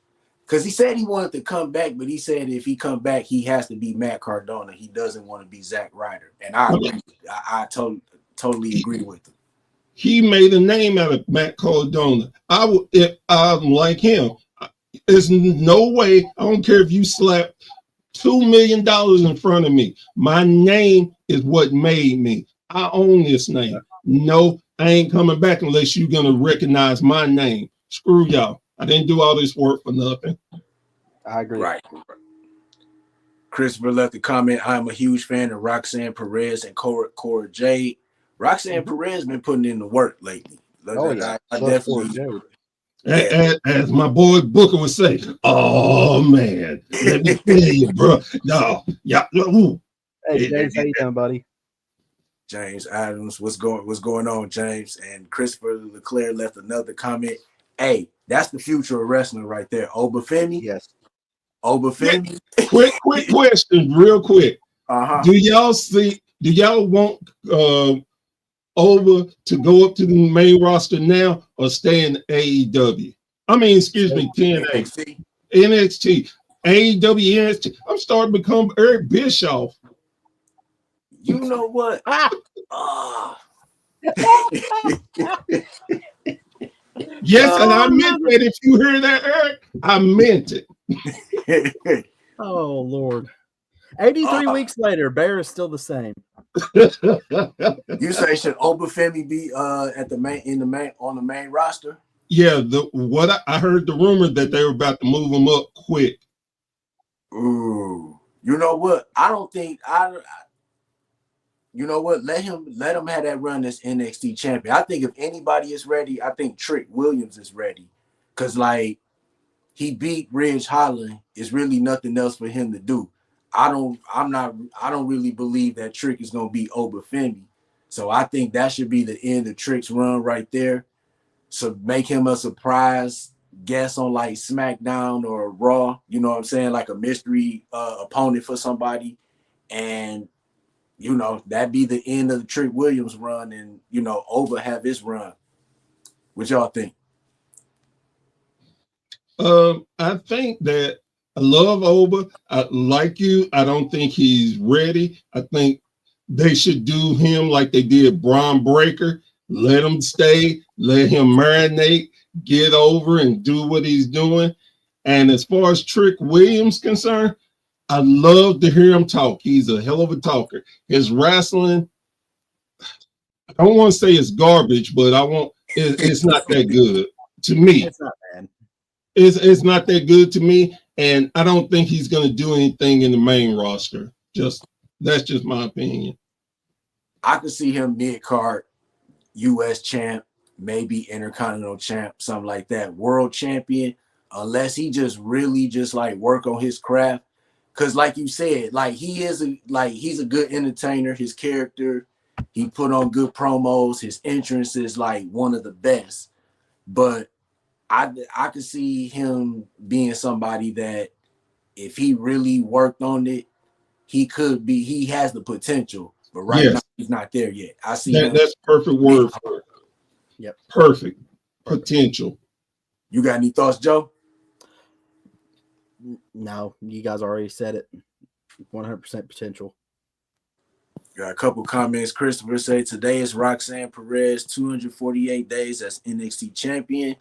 Speaker 1: because he said he wanted to come back, but he said if he come back, he has to be Matt Cardona. He doesn't want to be Zack Ryder. And I agree. I totally agree with him.
Speaker 2: He made a name out of Matt Cardona. I would, if I'm like him, there's no way. I don't care if you slap $2 million in front of me. My name is what made me. I own this name. No, I ain't coming back unless you're gonna recognize my name. Screw y'all. I didn't do all this work for nothing.
Speaker 3: I agree.
Speaker 1: Right. Christopher left a comment. I'm a huge fan of Roxanne Perez and Cora Jade. Roxanne Perez been putting in the work lately.
Speaker 3: Oh yeah,
Speaker 1: I definitely.
Speaker 2: As my boy Booker would say, oh man, let me tell you, bro. No, yeah.
Speaker 3: Hey, James, how you doing, buddy?
Speaker 1: James Adams, what's going on, James? And Christopher Leclerc left another comment. Hey, that's the future of wrestling right there. Obafemi.
Speaker 3: Yes.
Speaker 1: Obafemi.
Speaker 2: Quick question, real quick. Do y'all want Oba to go up to the main roster now or stay in AEW? I mean, excuse me, TNA. NXT. AEW, NXT. I'm starting to become Eric Bischoff.
Speaker 1: You know what?
Speaker 2: Yes, and I meant that. If you hear that, Eric, I meant it.
Speaker 3: Oh Lord. 83 weeks later, Bear is still the same.
Speaker 1: You say should Obafemi be on the main roster?
Speaker 2: Yeah, I heard the rumor that they were about to move him up quick.
Speaker 1: Ooh, you know what? I don't think you know what? Let him have that run as NXT champion. I think if anybody is ready, I think Trick Williams is ready. Cause like he beat Ridge Holland, it's really nothing else for him to do. I don't really believe that Trick is gonna be Obafemi. So I think that should be the end of Trick's run right there. So make him a surprise guest on like SmackDown or Raw, you know what I'm saying? Like a mystery opponent for somebody. And you know, that'd be the end of the Trick Williams run, and you know, Oba have his run. What y'all think?
Speaker 2: I think that I love Oba. I like you. I don't think he's ready. I think they should do him like they did Braun Breaker. Let him stay, let him marinate, get over and do what he's doing. And as far as Trick Williams concerned, I love to hear him talk. He's a hell of a talker. His wrestling, I don't want to say it's garbage, but it's not that good to me.
Speaker 3: It's not bad.
Speaker 2: It's not that good to me, and I don't think he's going to do anything in the main roster. That's just my opinion.
Speaker 1: I could see him mid-card, U.S. champ, maybe Intercontinental champ, something like that. World champion, unless he just really just like work on his craft. Cause like you said, like he's a good entertainer. His character, he put on good promos. His entrance is like one of the best. But I could see him being somebody that if he really worked on it, he has the potential. But right now he's not there yet. I see
Speaker 2: that's perfect word for it.
Speaker 3: Yep.
Speaker 2: Perfect. Potential.
Speaker 1: You got any thoughts, Joe?
Speaker 3: No, you guys already said it. 100% potential.
Speaker 1: Got a couple comments. Christopher said today is Roxanne Perez 248 days as NXT champion.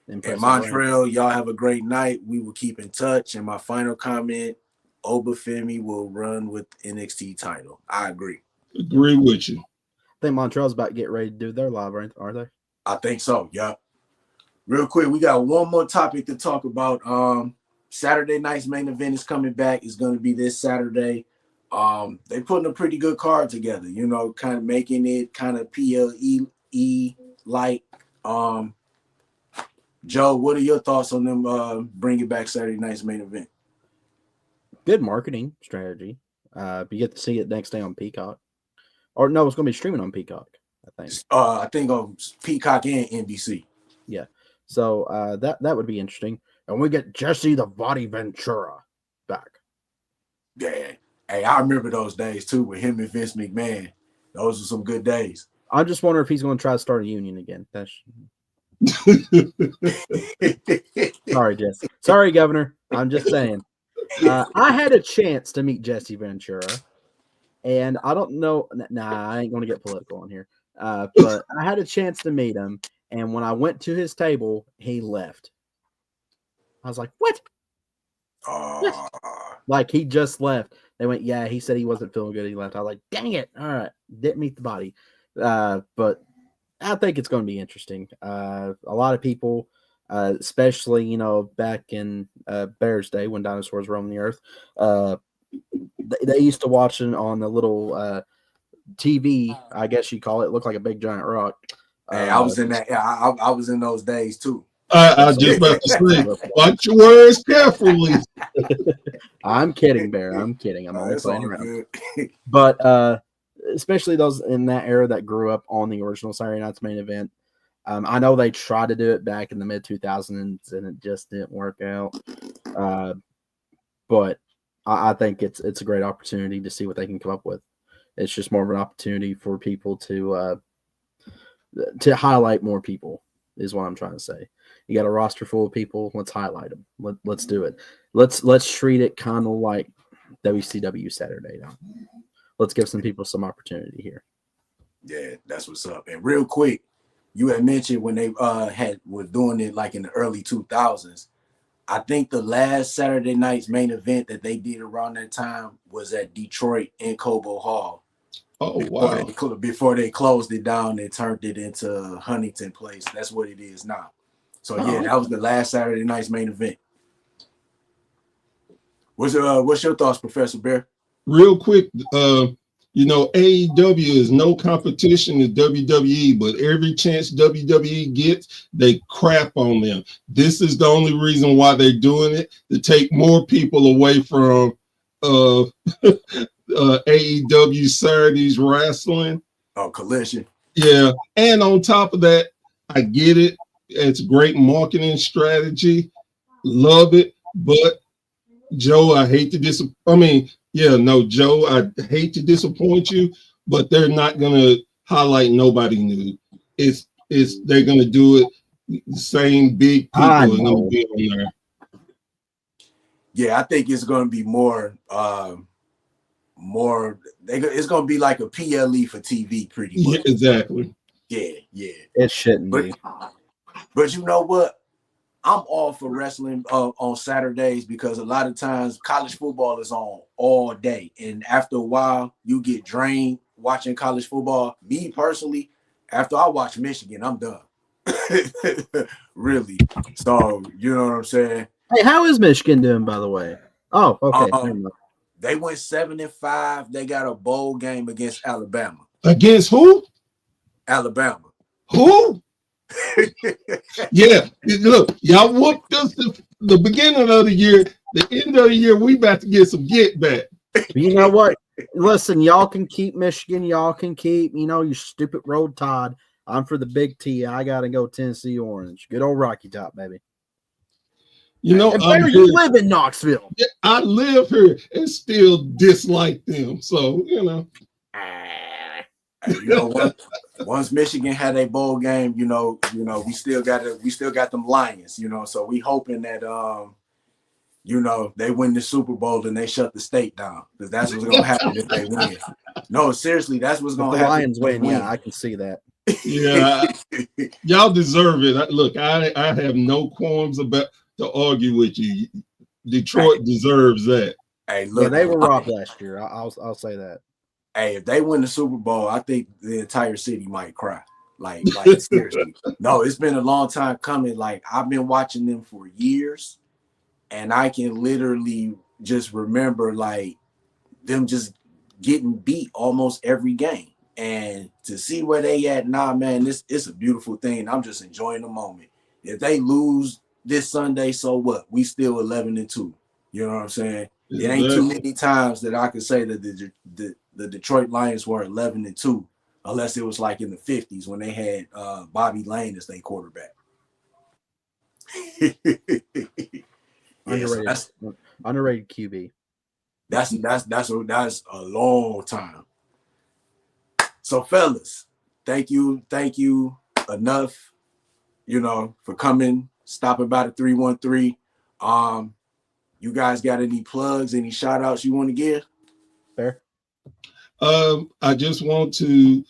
Speaker 3: Impressive,
Speaker 1: and Montreal, y'all have a great night. We will keep in touch. And my final comment, Obafemi will run with NXT title. I agree.
Speaker 2: Agree with you.
Speaker 3: I think Montreal's about to get ready to do their live, aren't they?
Speaker 1: I think so, yeah. Real quick, we got one more topic to talk about. Saturday night's main event is coming back. It's going to be this Saturday. They putting a pretty good card together, you know, kind of making it kind of PLE like. Joe, what are your thoughts on them bringing back Saturday night's main event?
Speaker 3: Good marketing strategy. You get to see it next day on Peacock. Or no, it's going to be streaming on Peacock, I think.
Speaker 1: I think on Peacock and NBC.
Speaker 3: Yeah. So that would be interesting. And we get Jesse the Body Ventura back.
Speaker 1: Yeah. Hey, I remember those days too with him and Vince McMahon. Those are some good days.
Speaker 3: I just wonder if he's going to try to start a union again. Sorry, Jesse. Sorry, Governor. I'm just saying. I had a chance to meet Jesse Ventura, and I don't know. Nah, I ain't going to get political on here. But I had a chance to meet him, and when I went to his table, he left. I was like, what? Like, he just left. They went, yeah, he said he wasn't feeling good. He left. I was like, dang it. All right. Didn't meet the body. But I think it's going to be interesting. A lot of people, especially, back in Bear's Day when dinosaurs roamed the earth, they used to watch it on the little TV, I guess you call it. It looked like a big giant rock.
Speaker 1: Hey, I was in that. Yeah, I was in those days too.
Speaker 2: I just about to say, watch your words carefully.
Speaker 3: I'm kidding, Bear. I'm kidding. I'm only playing around. But especially those in that era that grew up on the original Saturday Night's Main Event. I know they tried to do it back in the mid-2000s and it just didn't work out. But I think it's a great opportunity to see what they can come up with. It's just more of an opportunity for people to highlight more people is what I'm trying to say. You got a roster full of people. Let's highlight them. Let's do it. Let's treat it kind of like WCW Saturday now. Let's give some people some opportunity here.
Speaker 1: Yeah, that's what's up. And real quick, you had mentioned when they were doing it like in the early 2000s. I think the last Saturday night's main event that they did around that time was at Detroit in Cobo Hall.
Speaker 2: Oh, wow.
Speaker 1: Before they closed it down and turned it into Huntington Place. That's what it is now. So, yeah, that was the last Saturday night's main event. What's your thoughts, Professor Bear?
Speaker 2: Real quick, AEW is no competition to WWE, but every chance WWE gets, they crap on them. This is the only reason why they're doing it, to take more people away from AEW Saturday's wrestling.
Speaker 1: Oh, Collision.
Speaker 2: Yeah. And on top of that, I get it. It's a great marketing strategy. Love it. But Joe, I hate to disappoint. Joe, I hate to disappoint you, but they're not gonna highlight nobody new. They're gonna do it. The same big people are gonna be on there.
Speaker 1: Yeah, I think it's gonna be more. It's gonna be like a PLE for TV, pretty much.
Speaker 2: Yeah, exactly.
Speaker 1: Yeah.
Speaker 3: It shouldn't be.
Speaker 1: But you know what? I'm all for wrestling on Saturdays because a lot of times college football is on all day. And after a while, you get drained watching college football. Me personally, after I watch Michigan, I'm done. Really. So, you know what I'm saying?
Speaker 3: Hey, how is Michigan doing, by the way? Oh, okay.
Speaker 1: They went 7-5. They got a bowl game against Alabama.
Speaker 2: Against who?
Speaker 1: Alabama.
Speaker 2: Who? Yeah, look, y'all whooped us the beginning of the year. The end of the year, we about to get some get back.
Speaker 3: You know what? Listen, y'all can keep Michigan. Y'all can keep, your stupid Road Tide. I'm for the Big T. I got to go Tennessee Orange. Good old Rocky Top, baby.
Speaker 2: Where
Speaker 3: you live in Knoxville?
Speaker 2: I live here and still dislike them. So,
Speaker 1: Once Michigan had a bowl game, we still got them Lions, so we hoping that they win the Super Bowl and they shut the state down, because that's what's gonna happen if they win. No, seriously, that's what's gonna happen.
Speaker 3: Lions win, yeah, I can see that.
Speaker 2: Yeah, y'all deserve it. Look, I have no qualms about to argue with you. Detroit deserves that.
Speaker 1: Hey, look,
Speaker 3: yeah, they were robbed last year. I'll say that.
Speaker 1: Hey, if they win the Super Bowl, I think the entire city might cry. Like seriously. No, it's been a long time coming. Like, I've been watching them for years, and I can literally just remember like them just getting beat almost every game. And to see where they at now, man, it's a beautiful thing. I'm just enjoying the moment. if they lose this Sunday, so what? We still 11-2. You know what I'm saying? It ain't too many times that I could say that the Detroit Lions were 11-2, unless it was like in the 50s when they had Bobby Lane as their quarterback.
Speaker 3: Underrated QB.
Speaker 1: That's a long time. So fellas, thank you enough, for coming, stopping by the 313. You guys got any plugs, any shout outs you want to give?
Speaker 3: Bear?
Speaker 2: I just want to,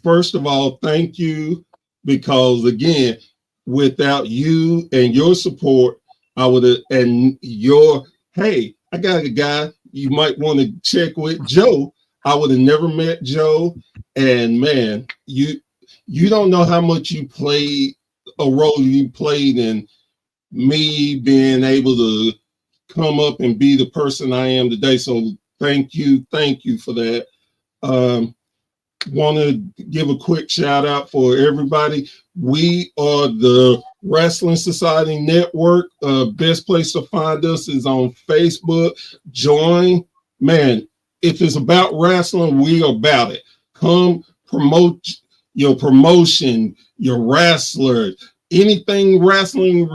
Speaker 2: first of all, thank you, because again, without you and your support, I would have, and your, hey, I got a guy you might want to check with, Joe. I would have never met Joe. And man, you don't know how much you played a role you played in me being able to come up and be the person I am today. So thank you for that. Want to give a quick shout out for everybody. We are the Wrestling Society Network. Best place to find us is on Facebook. Join, man. If it's about wrestling, we are about it. Come promote your promotion, your wrestler, anything wrestling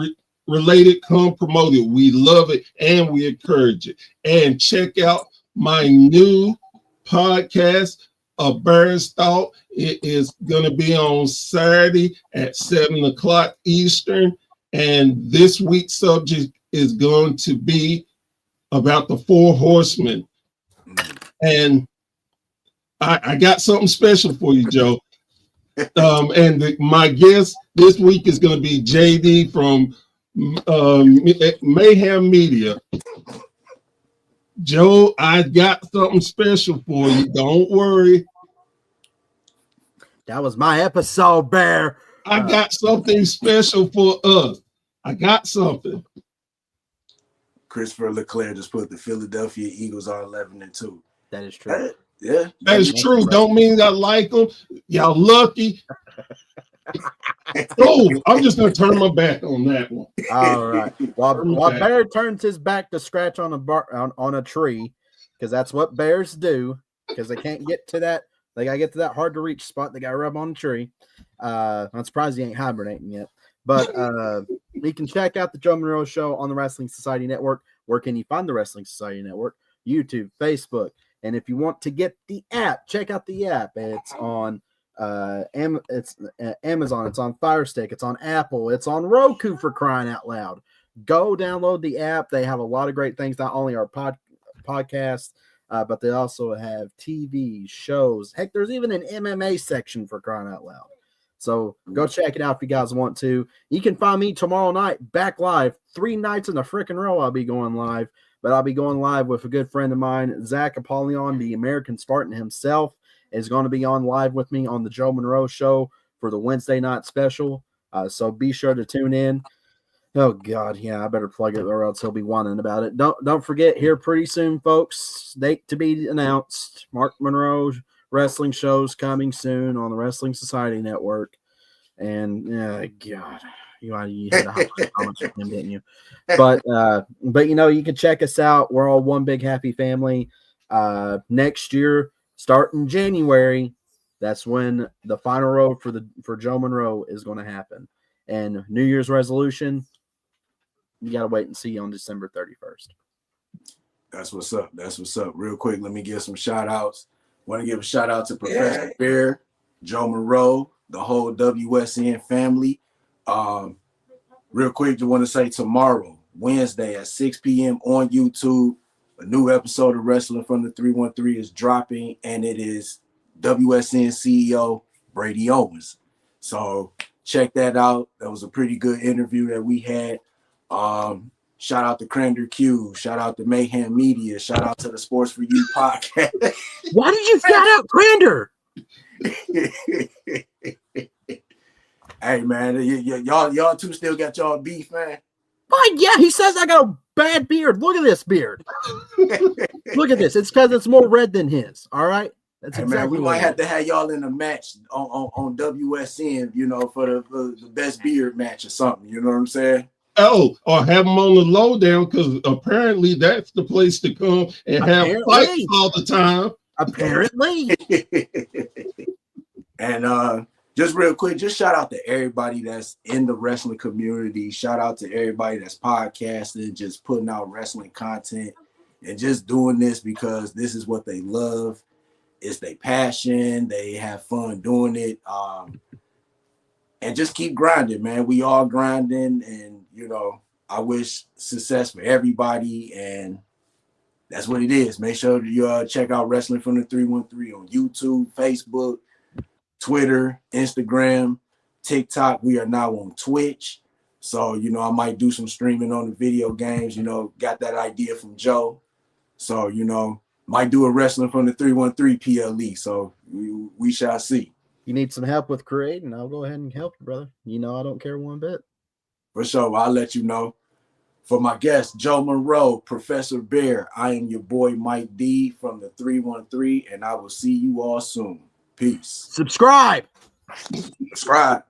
Speaker 2: related, come promote it. We love it and we encourage it. And check out my new podcast, A Bear's Thought. It is going to be on Saturday at 7:00 Eastern. And this week's subject is going to be about the 4 horsemen. And I got something special for you, Joe. And my guest this week is going to be JD from Mayhem Media. Joe, I got something special for you. Don't worry.
Speaker 3: That was my episode, Bear.
Speaker 2: I got something special for us. I got something.
Speaker 1: Christopher Leclerc just put the Philadelphia Eagles on 11-2.
Speaker 3: That is true.
Speaker 1: Yeah,
Speaker 2: that is true. Don't mean I like them. Y'all lucky. Oh, I'm just gonna turn my back on that one.
Speaker 3: All right. While Bear turns his back to scratch on a tree, because that's what bears do, because they can't get to that. They gotta get to that hard to reach spot. They gotta rub on a tree. I'm surprised he ain't hibernating yet. But you can check out the Joe Monroe Show on the Wrestling Society Network. Where can you find the Wrestling Society Network? YouTube, Facebook. And if you want to get the app, check out the app. It's on Amazon. It's on Fire Stick. It's on Apple. It's on Roku, for crying out loud. Go download the app. They have a lot of great things. Not only our podcasts, but they also have TV shows. Heck, there's even an MMA section, for crying out loud. So go check it out if you guys want to. You can find me tomorrow night back live. 3 nights in a freaking row I'll be going live. But I'll be going live with a good friend of mine, Zach Apollyon, the American Spartan himself, is going to be on live with me on the Joe Monroe Show for the Wednesday night special. So be sure to tune in. Oh, God, yeah, I better plug it or else he'll be whining about it. Don't forget, here pretty soon, folks, date to be announced. Mark Monroe wrestling shows coming soon on the Wrestling Society Network. And, God, you had a hot comment from him, didn't you? But you can check us out. We're all one big happy family. Next year, starting January, that's when the final road for Joe Monroe is going to happen. And New Year's resolution, you got to wait and see on December 31st.
Speaker 1: That's what's up. Real quick, let me give some shout outs. Want to give a shout out to Professor Bear, Joe Monroe, the whole WSN family. Real quick, just want to say tomorrow, Wednesday at 6 p.m. on YouTube, a new episode of Wrestling from the 313 is dropping, and it is WSN CEO Brady Owens. So check that out. That was a pretty good interview that we had. Shout out to Crander Q. Shout out to Mayhem Media. Shout out to the Sports for You podcast.
Speaker 3: Why did you shout out Crander?
Speaker 1: Hey, man, y'all two still got y'all beef, man.
Speaker 3: Fine, yeah, he says I got a bad beard. Look at this beard. Look at this. It's because it's more red than his. All right. That's
Speaker 1: Hey,
Speaker 3: exactly
Speaker 1: man, we
Speaker 3: what
Speaker 1: might
Speaker 3: it
Speaker 1: have
Speaker 3: is.
Speaker 1: to have y'all in a match on WSN, you know, for the best beard match or something. You know what I'm saying?
Speaker 2: Oh, or have them on the lowdown, because apparently that's the place to come and have fights
Speaker 3: Apparently.
Speaker 2: all the time.
Speaker 3: Apparently.
Speaker 1: And just real quick, just shout out to everybody that's in the wrestling community. Shout out to everybody that's podcasting, just putting out wrestling content and just doing this because this is what they love. It's their passion. They have fun doing it. And just keep grinding, man. We all grinding, and you know, I wish success for everybody, and that's what it is. Make sure you check out Wrestling from the 313 on YouTube, Facebook, Twitter, Instagram, TikTok. We are now on Twitch. So, you know, I might do some streaming on the video games. You know, got that idea from Joe. So, you know, might do a Wrestling from the 313 PLE. So we shall see.
Speaker 3: You need some help with creating, I'll go ahead and help you, brother. You know I don't care one bit.
Speaker 1: For sure, I'll let you know. For my guest, Joe Monroe, Professor Bear, I am your boy Mike D from the 313, and I will see you all soon. Peace.
Speaker 3: Subscribe.
Speaker 1: Subscribe.